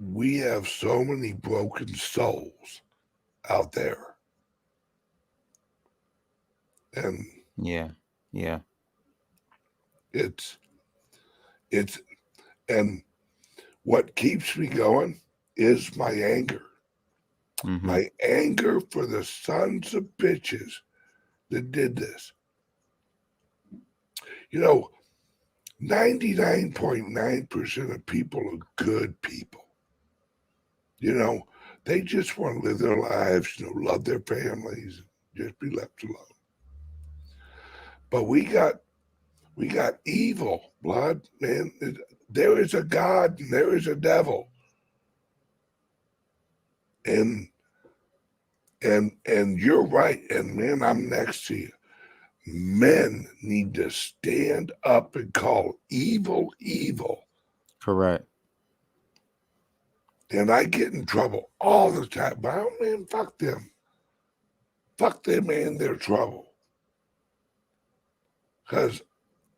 We have so many broken souls out there. And yeah. It's and what keeps me going is my anger. My anger for the sons of bitches that did this. You know, 99.9% of people are good people. You know, they just want to live their lives, you know, love their families, just be left alone. But we got evil, blood, man. There is a God and there is a devil. And you're right. And man, I'm next to you. Men need to stand up and call evil evil. Correct. And I get in trouble all the time. But oh, man, fuck them. Fuck them and their trouble. Because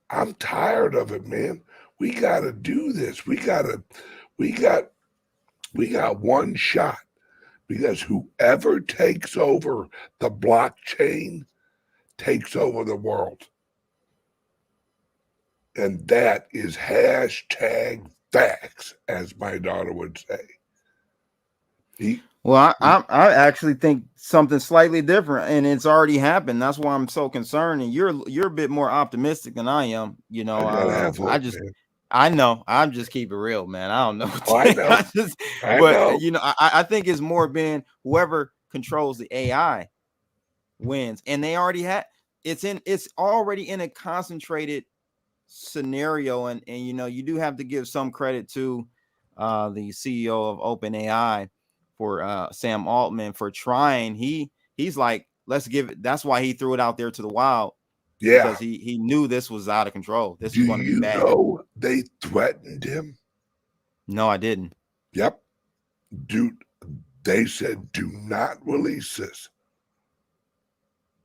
I'm tired of it, man. We got to do this. We got one shot. Because whoever takes over the blockchain takes over the world. And that is hashtag facts, as my daughter would say. Well, I actually think something slightly different, and it's already happened. That's why I'm so concerned. And you're a bit more optimistic than I am. You know, I know. I'm just keep it real, man. I don't know. Oh, I know. But you know, I think it's more been whoever controls the AI wins, and they already had it's already in a concentrated scenario, and you know, you do have to give some credit to the CEO of OpenAI for Sam Altman for trying. He's like, let's give it. That's why he threw it out there to the wild. Yeah. Because he knew this was out of control. This was going to be bad. Do you know they threatened him? No, I didn't. Yep. Dude, they said, do not release this.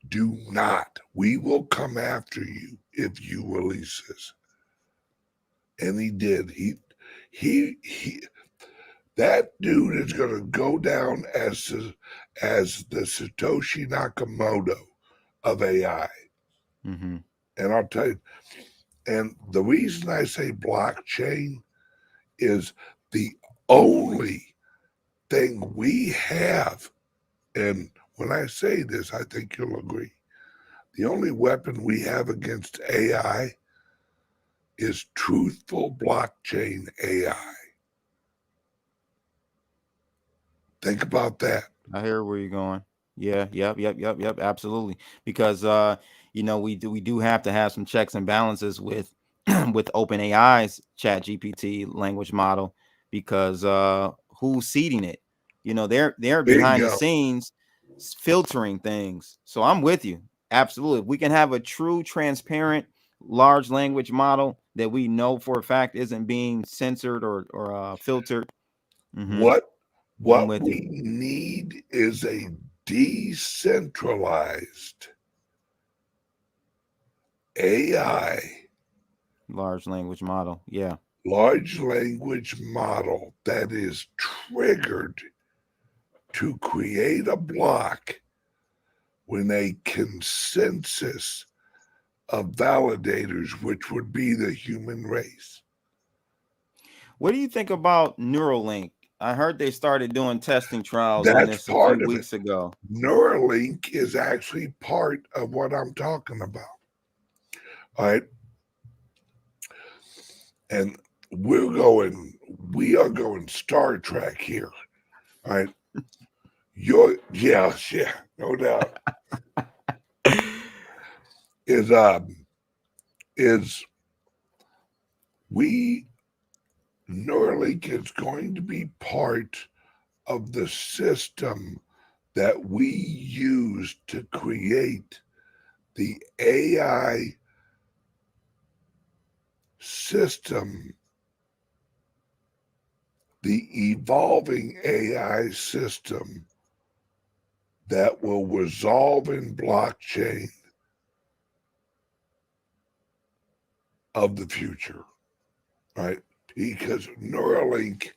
Do not. We will come after you if you release this. And he did. He that dude is going to go down as the Satoshi Nakamoto of AI. Mm-hmm. And I'll tell you, and the reason I say blockchain is the only thing we have, and when I say this, I think you'll agree, the only weapon we have against AI is truthful blockchain AI. Think about that. I hear where you're going. Yeah, yep, absolutely. Because you know, we do have to have some checks and balances with with OpenAI's Chat GPT language model, because who's seeding it? You know, they're behind the scenes filtering things. So I'm with you. Absolutely. We can have a true, transparent, large language model that we know for a fact isn't being censored or filtered. Mm-hmm. What we need is a decentralized AI. Large language model. Yeah. Large language model that is triggered to create a block when a consensus of validators, which would be the human race. What do you think about Neuralink? I heard they started doing testing trials on this a few weeks ago. Neuralink is actually part of what I'm talking about. All right. And we are going Star Trek here. All right. Yeah, no doubt. Neuralink is going to be part of the system that we use to create the AI system, the evolving AI system that will resolve in blockchain of the future, right? Because Neuralink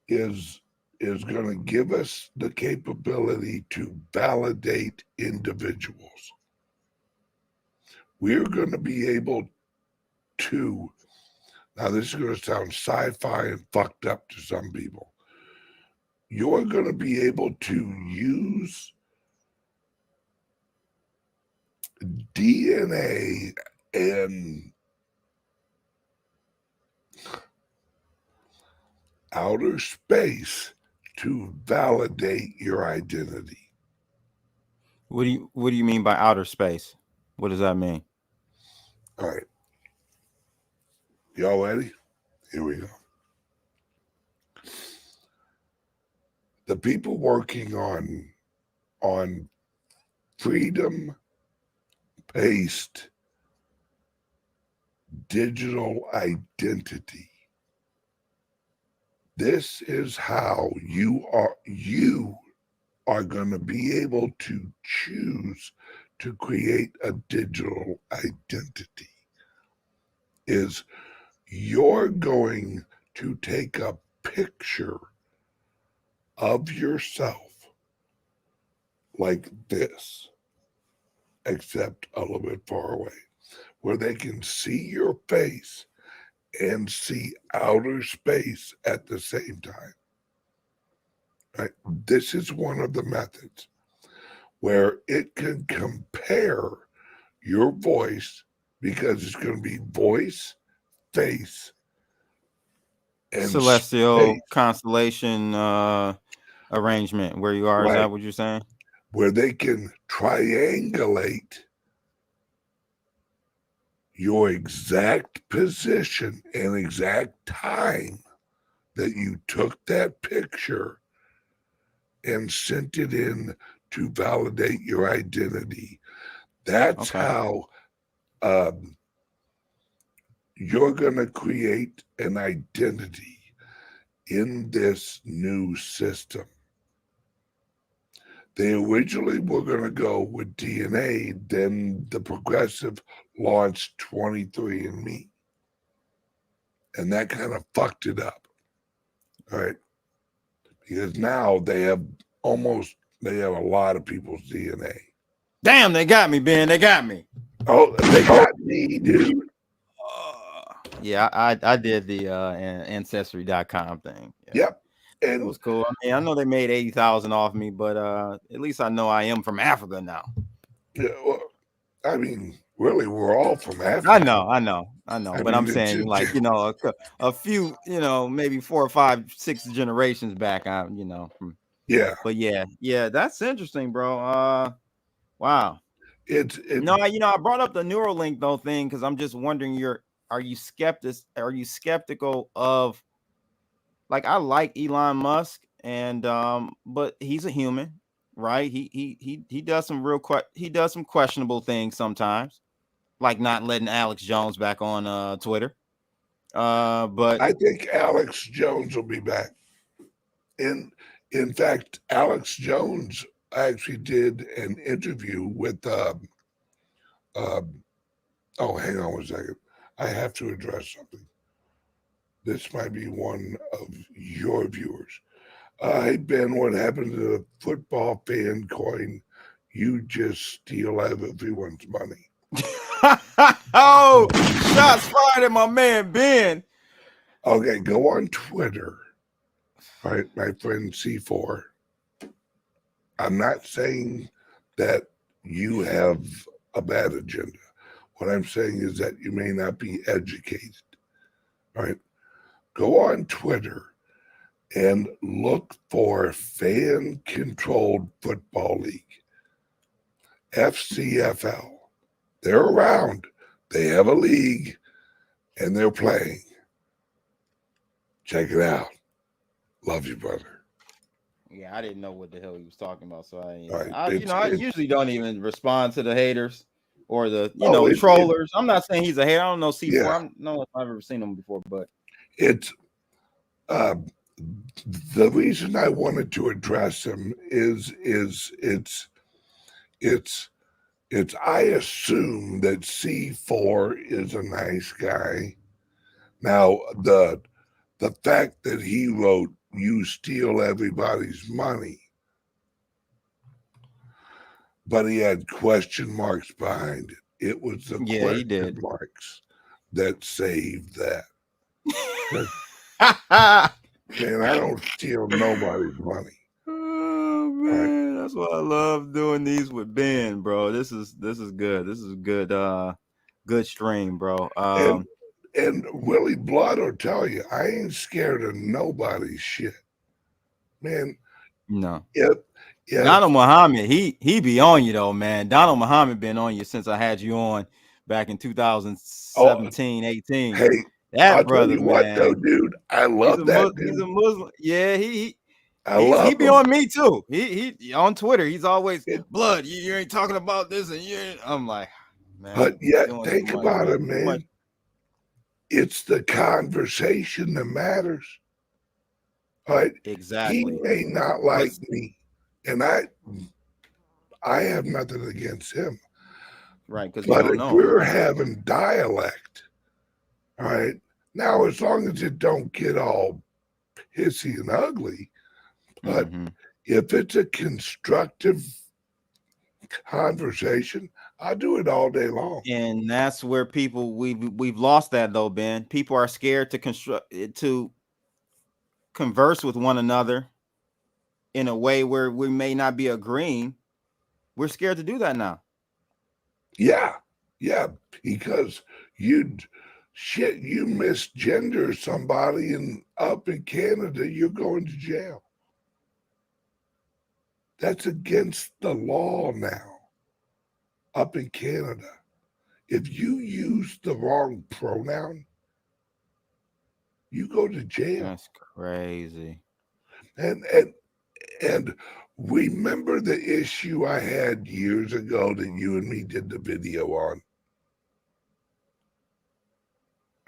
is going to give us the capability to validate individuals. We're going to be able to, now this is going to sound sci-fi and fucked up to some people. You're going to be able to use DNA and outer space to validate your identity. What do you mean by outer space? What does that mean? All right. Y'all ready? Here we go. The people working on freedom-based digital identity. This is how you are going to be able to choose to create a digital identity. Is you're going to take a picture of yourself like this, except a little bit far away, where they can see your face and see outer space at the same time. Right? This is one of the methods where it can compare your voice, because it's going to be voice, face and Celestial space, constellation arrangement where you are. Is right, that what you're saying? where they can triangulate your exact position and exact time that you took that picture and sent it in to validate your identity. That's Okay. how you're going to create an identity in this new system. They originally were going to go with DNA, then the progressive launched 23andMe. And that kind of fucked it up. All right. Because now they have a lot of people's DNA. Damn, they got me, Ben. They got me. Oh, they got me, dude. Yeah, I did the ancestry.com thing. Yeah. Yep. It And was cool. I mean, I know they made 80,000 off me, but at least I know I am from Africa now. yeah, well, I mean, really, we're all from Africa. I know. But mean, I'm saying, like, a few, maybe 4 or 5, 6 generations back, yeah. But yeah, that's interesting, bro. Wow. No, I brought up the Neuralink though thing because I'm just wondering, are you skeptical of, like, I like Elon Musk and but he's a human, right? He does some questionable things sometimes, like not letting Alex Jones back on Twitter. But I think Alex Jones will be back. In fact, Alex Jones actually did an interview with oh, hang on 1 second. I have to address something. This might be one of your viewers. Hey, Ben, what happened to the football fan coin? You just steal everyone's money. Oh, shots fired at my man Ben. Okay, go on Twitter. All right, my friend C4. I'm not saying that you have a bad agenda. What I'm saying is that you may not be educated. All right, go on Twitter and look for Fan Controlled Football League, FCFL. They're around. They have a league and they're playing. Check it out. Love you, brother. Yeah, I didn't know what the hell he was talking about, so Right. I usually don't even respond to the haters or the Oh, trollers. I'm not saying he's a hater. I don't know C4. Yeah. I don't know if I've ever seen him before, but it's the reason I wanted to address him is I assume that C4 is a nice guy. Now the fact that he wrote "You steal everybody's money," but he had question marks behind it. It was the question marks that saved that. Man, I don't steal nobody's money. Oh man, that's why I love doing these with Ben, bro. This is good. This is good. Good stream, bro. And Willie Blood will tell you, I ain't scared of nobody's shit, man. No. Yeah. Donald Muhammad, he be on you though, man. Donald Muhammad been on you since I had you on back in 2017, 18. Hey, that brother, man. What though, dude? I love that. He's a Muslim. Yeah, he be him. on me too. He on Twitter. He's always Blood. You ain't talking about this, and I'm like, man. But yet, think about it, man. It's the conversation that matters. Right? Exactly. He may not like me, and I have nothing against him. Right, because but if we're having dialect, all right, now as long as it don't get all pissy and ugly, but if it's a constructive conversation, I do it all day long. And that's where we've lost that though, Ben. People are scared to converse with one another in a way where we may not be agreeing. We're scared to do that now. Yeah, because you'd Shit, you misgender somebody and up in Canada, you're going to jail. That's against the law now up in Canada. If you use the wrong pronoun, you go to jail. That's crazy. And remember the issue I had years ago that you and me did the video on?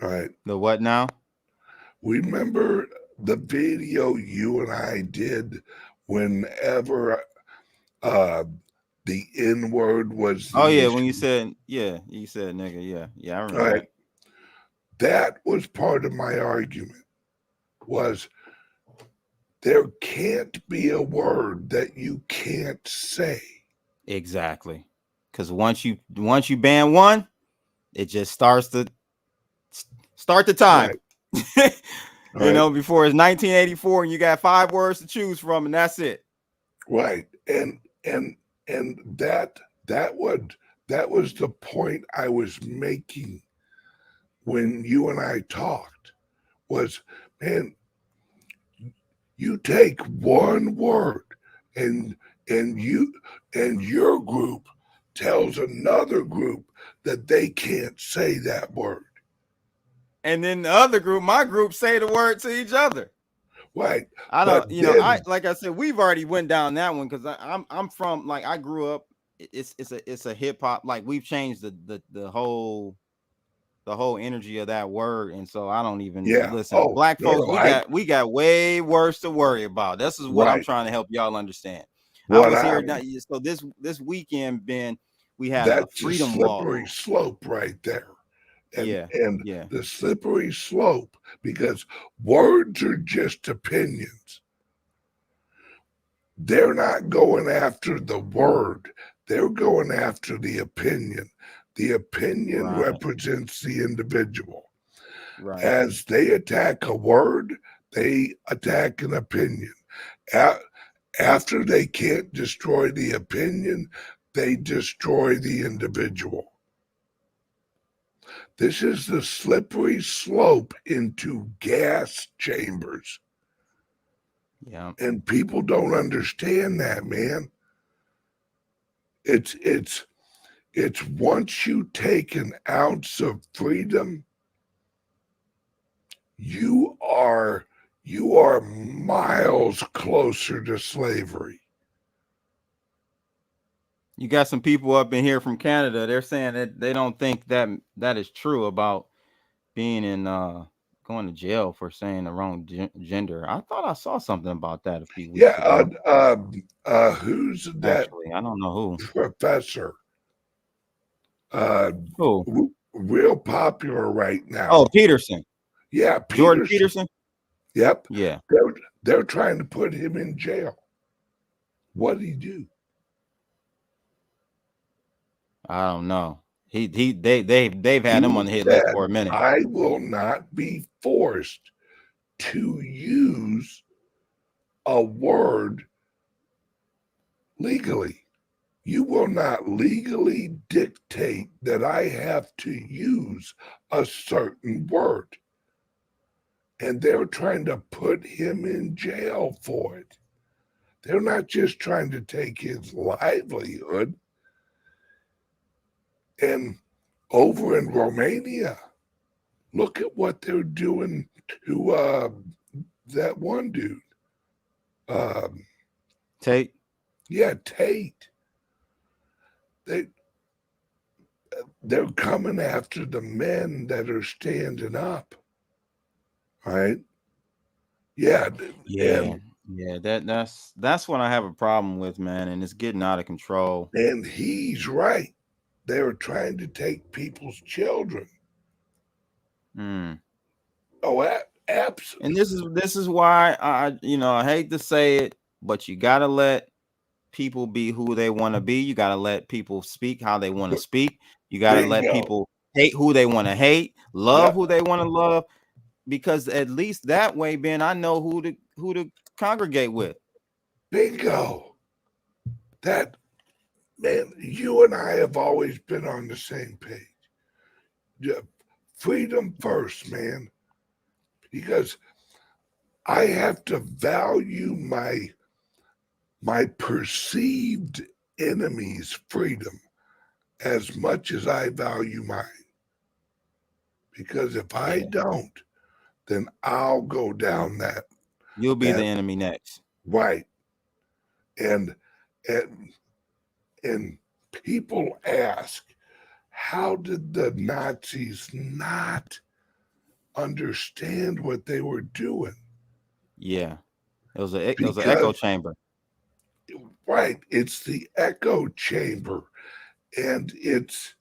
All right. The what now? Remember the video you and I did whenever the N word was the Oh yeah, issue? when you said nigga, yeah, I remember All right. That was part of my argument, was there can't be a word that you can't say. Exactly. Because once you ban one, it just starts the time. Right. You know, before it's 1984 and you got 5 words to choose from, and that's it. Right. And that was the point I was making when you and I talked, was, man, you take one word and your group tells another group that they can't say that word. And then the other group, my group, say the word to each other. Right. I don't, I like I said, we've already went down that one because I'm from, like, I grew up. It's a hip hop. Like, we've changed the whole energy of that word, and so I don't even listen. Oh, black folks, we got way worse to worry about. This is what I'm trying to help y'all understand. I was here. So this weekend, Ben, we had a freedom walk. Slippery slope right there. And yeah. The slippery slope, because words are just opinions. They're not going after the word. They're going after the opinion. The opinion represents the individual. Right. As they attack a word, they attack an opinion. After they can't destroy the opinion, they destroy the individual. This is the slippery slope into gas chambers. Yeah. And people don't understand that, man. It's once you take an ounce of freedom, you are miles closer to slavery. You got some people up in here from Canada. They're saying that they don't think that is true about being in going to jail for saying the wrong gender. I thought I saw something about that a few weeks ago. Who's that? Actually, I don't know who. Professor. Who? Real popular right now. Oh, Peterson. Yeah, Jordan Peterson. Yep. Yeah. They're trying to put him in jail. What did he do? I don't know. They've had him on the hit list for a minute. I will not be forced to use a word legally. You will not legally dictate that I have to use a certain word. And they're trying to put him in jail for it. They're not just trying to take his livelihood. And over in Romania, look at what they're doing to that one dude. Tate? Yeah, Tate. They're coming after the men that are standing up. Right? Yeah. Yeah. That's what I have a problem with, man, and it's getting out of control. And he's right. They're trying to take people's children. Oh, absolutely. And this is why I hate to say it, but you gotta let people be who they want to be. You gotta let people speak how they want to speak. You gotta let people hate who they want to hate, love who they want to love, because at least that way, Ben, I know who to congregate with. Bingo. That, man, you and I have always been on the same page. freedom first, man, because I have to value my perceived enemy's freedom as much as I value mine. Because if I don't, then I'll go down that. You'll be the enemy next. Right. And people ask, how did the Nazis not understand what they were doing? Yeah. It was an echo chamber. Right. It's the echo chamber. And it's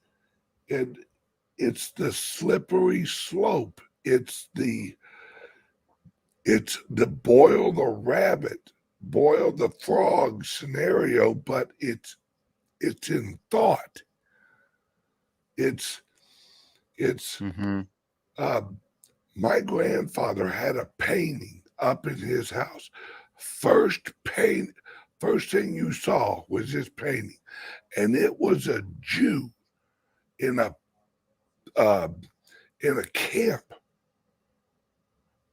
the slippery slope. It's the boil the rabbit, boil the frog scenario, but it's in thought. It's my grandfather had a painting up in his house. First thing you saw was this painting, and it was a Jew in a camp,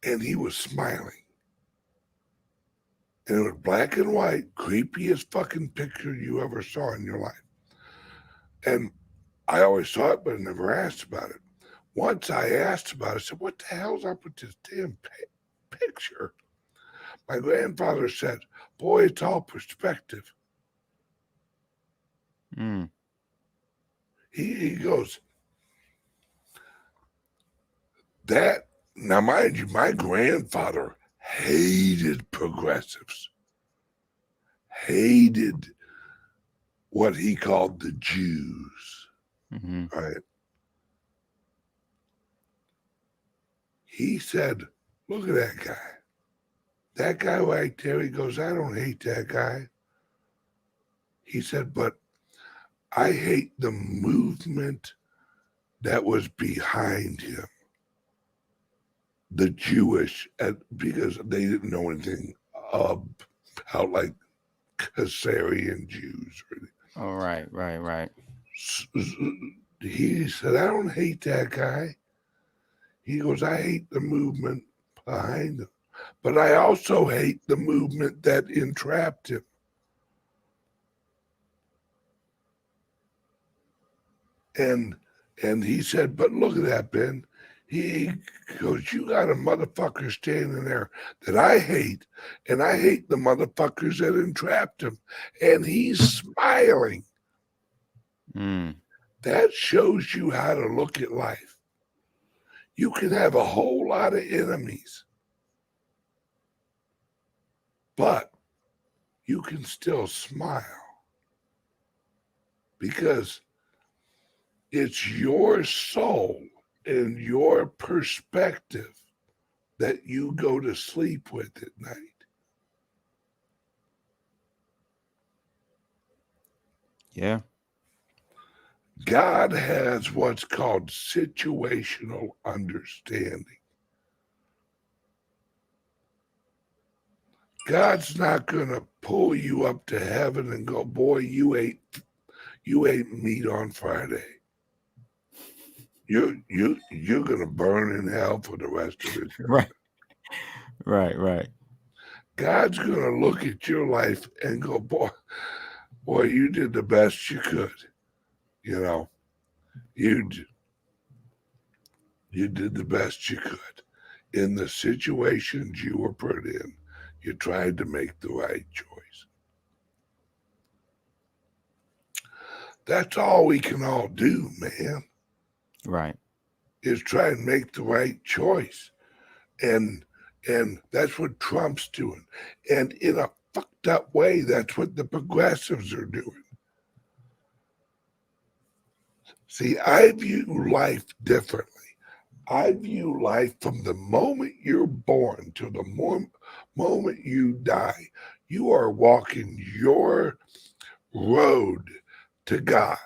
and he was smiling. And it was black and white, creepiest fucking picture you ever saw in your life. And I always saw it, but I never asked about it. Once I asked about it, I said, what the hell's up with this damn picture? My grandfather said, boy, it's all perspective. He goes, that, now mind you, my grandfather hated progressives, hated what he called the Jews, right? He said, look at that guy. That guy right there, he goes, I don't hate that guy. He said, but I hate the movement that was behind him. The Jewish, because they didn't know anything about like Keiser Jews. Oh, right. He said, I don't hate that guy. He goes, I hate the movement behind him, but I also hate the movement that entrapped him. And he said, but look at that, Ben. He goes, you got a motherfucker standing there that I hate, and I hate the motherfuckers that entrapped him. And he's smiling. That shows you how to look at life. You can have a whole lot of enemies, but you can still smile because it's your soul and your perspective that you go to sleep with at night. Yeah. God has what's called situational understanding. God's not going to pull you up to heaven and go, boy, you ate meat on Friday. You're going to burn in hell for the rest of it. Right. God's going to look at your life and go, boy, you did the best you could. You know, you did the best you could. In the situations you were put in, you tried to make the right choice. That's all we can all do, man. Right. Is try and make the right choice. And that's what Trump's doing. And in a fucked up way, that's what the progressives are doing. See, I view life differently. I view life from the moment you're born to the moment you die. You are walking your road to God.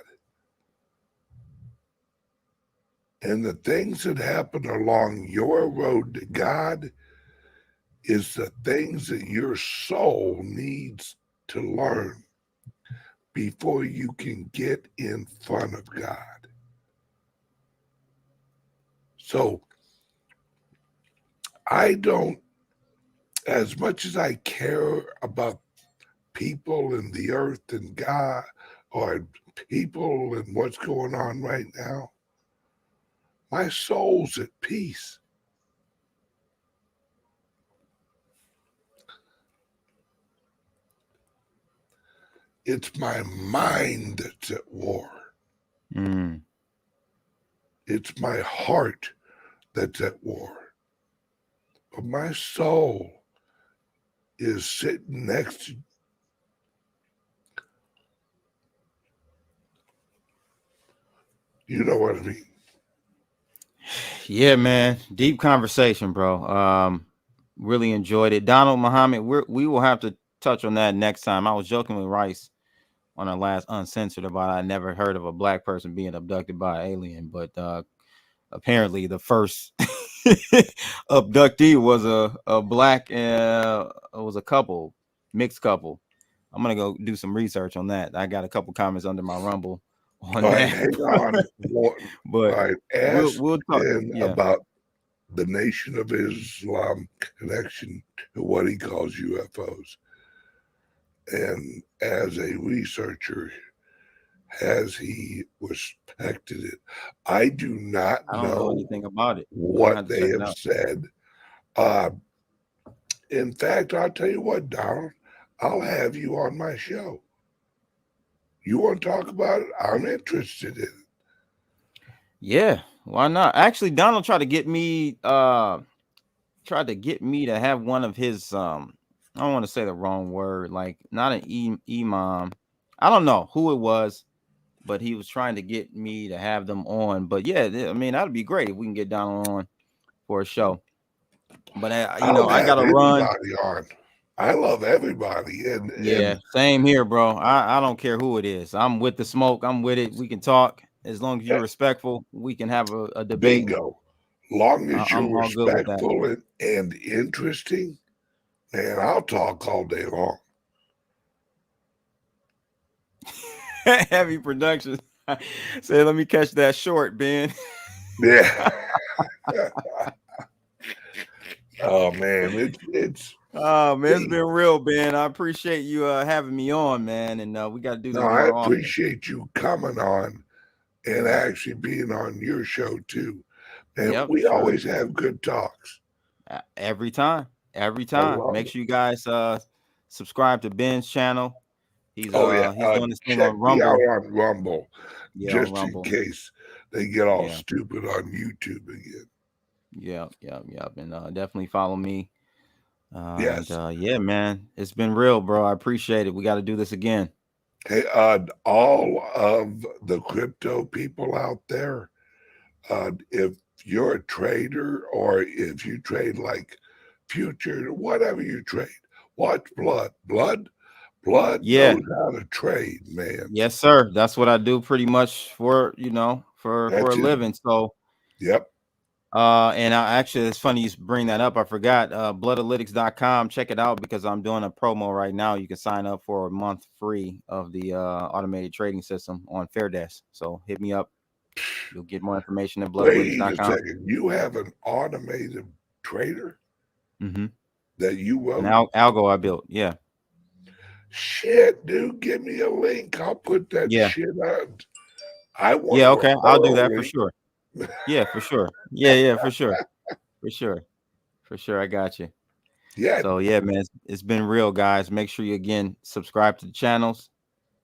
And the things that happen along your road to God is the things that your soul needs to learn before you can get in front of God. So I don't, as much as I care about people and the earth and God, or people and what's going on right now, my soul's at peace. It's my mind that's at war. Mm. It's my heart that's at war. But my soul is sitting next to, you know what I mean? Yeah, man. Deep conversation, bro. Really enjoyed it. Donald Muhammad, we will have to touch on that next time. I was joking with Rice on our last Uncensored about I never heard of a black person being abducted by an alien, but apparently the first abductee was a black was a couple, mixed couple. I'm gonna go do some research on that. I got a couple comments under my Rumble on All right, that, hang on. All but right, ask we'll talk. Ben Yeah. about the Nation of Islam connection to what he calls UFOs. And as a researcher, has he respected it? I do not I don't know know anything about it. I'm gonna have what to they check it have out. said. In fact, I'll tell you what, Donald, I'll have you on my show. You want to talk about it? I'm interested in it. Yeah, why not? Actually, Donald tried to get me to have one of his I don't want to say the wrong word, like not an imam. I don't know who it was, but he was trying to get me to have them on. But yeah, I mean that'd be great if we can get Donald on for a show. But I'll I have gotta run. anybody on. I love everybody, Yeah, and same here, bro. I don't care who it is. I'm with the smoke. I'm with it. We can talk as long as you're respectful. We can have a debate. bingo. Long as I'm you're all good with that. respectful and interesting, man, I'll talk all day long. Heavy production. Say, let me catch that short, Ben. Yeah. Oh man, it's Oh man, it's been real, Ben. I appreciate you having me on, man. And we got to do no, this I more often. appreciate you coming on and actually being on your show too. And Yep, we sure. always have good talks. Every time, every I time. love Make it. sure you guys subscribe to Ben's channel. He's Oh yeah, doing this thing check on me out Rumble. on Rumble, Yeah, on just in Rumble. case they get all Yeah, stupid on YouTube again. yeah. And definitely follow me. Yes. Yeah, man, it's been real, bro. I appreciate it. We got to do this again. Hey, all of the crypto people out there, if you're a trader or if you trade like future, whatever you trade, watch blood. Blood Yeah. knows how to trade, man. Yes, sir. That's what I do pretty much for for a That's it. living. So Yep. and I actually, it's funny you bring that up. I forgot bloodalytics.com. Check it out because I'm doing a promo right now. You can sign up for a month free of the automated trading system on Fairdesk. So hit me up. You'll get more information at Wait a bloodalytics.com. second. You have an automated trader Mm-hmm. that you An wrote? algo I built. Yeah. Shit, dude, give me a link. I'll put that Yeah. shit on. I want Yeah. a Okay. I'll do that for link. sure. Yeah, for sure. Yeah, for sure. For sure. For sure. I got you. Yeah. So yeah, man, it's been real, guys. Make sure you again subscribe to the channels,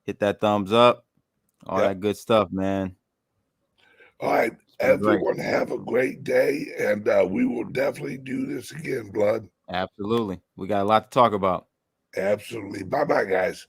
hit that thumbs up, all Yep. that good stuff, man. All right. Been great. Everyone have a great day, and we will definitely do this again, blood. Absolutely. We got a lot to talk about. Absolutely. Bye-bye, guys.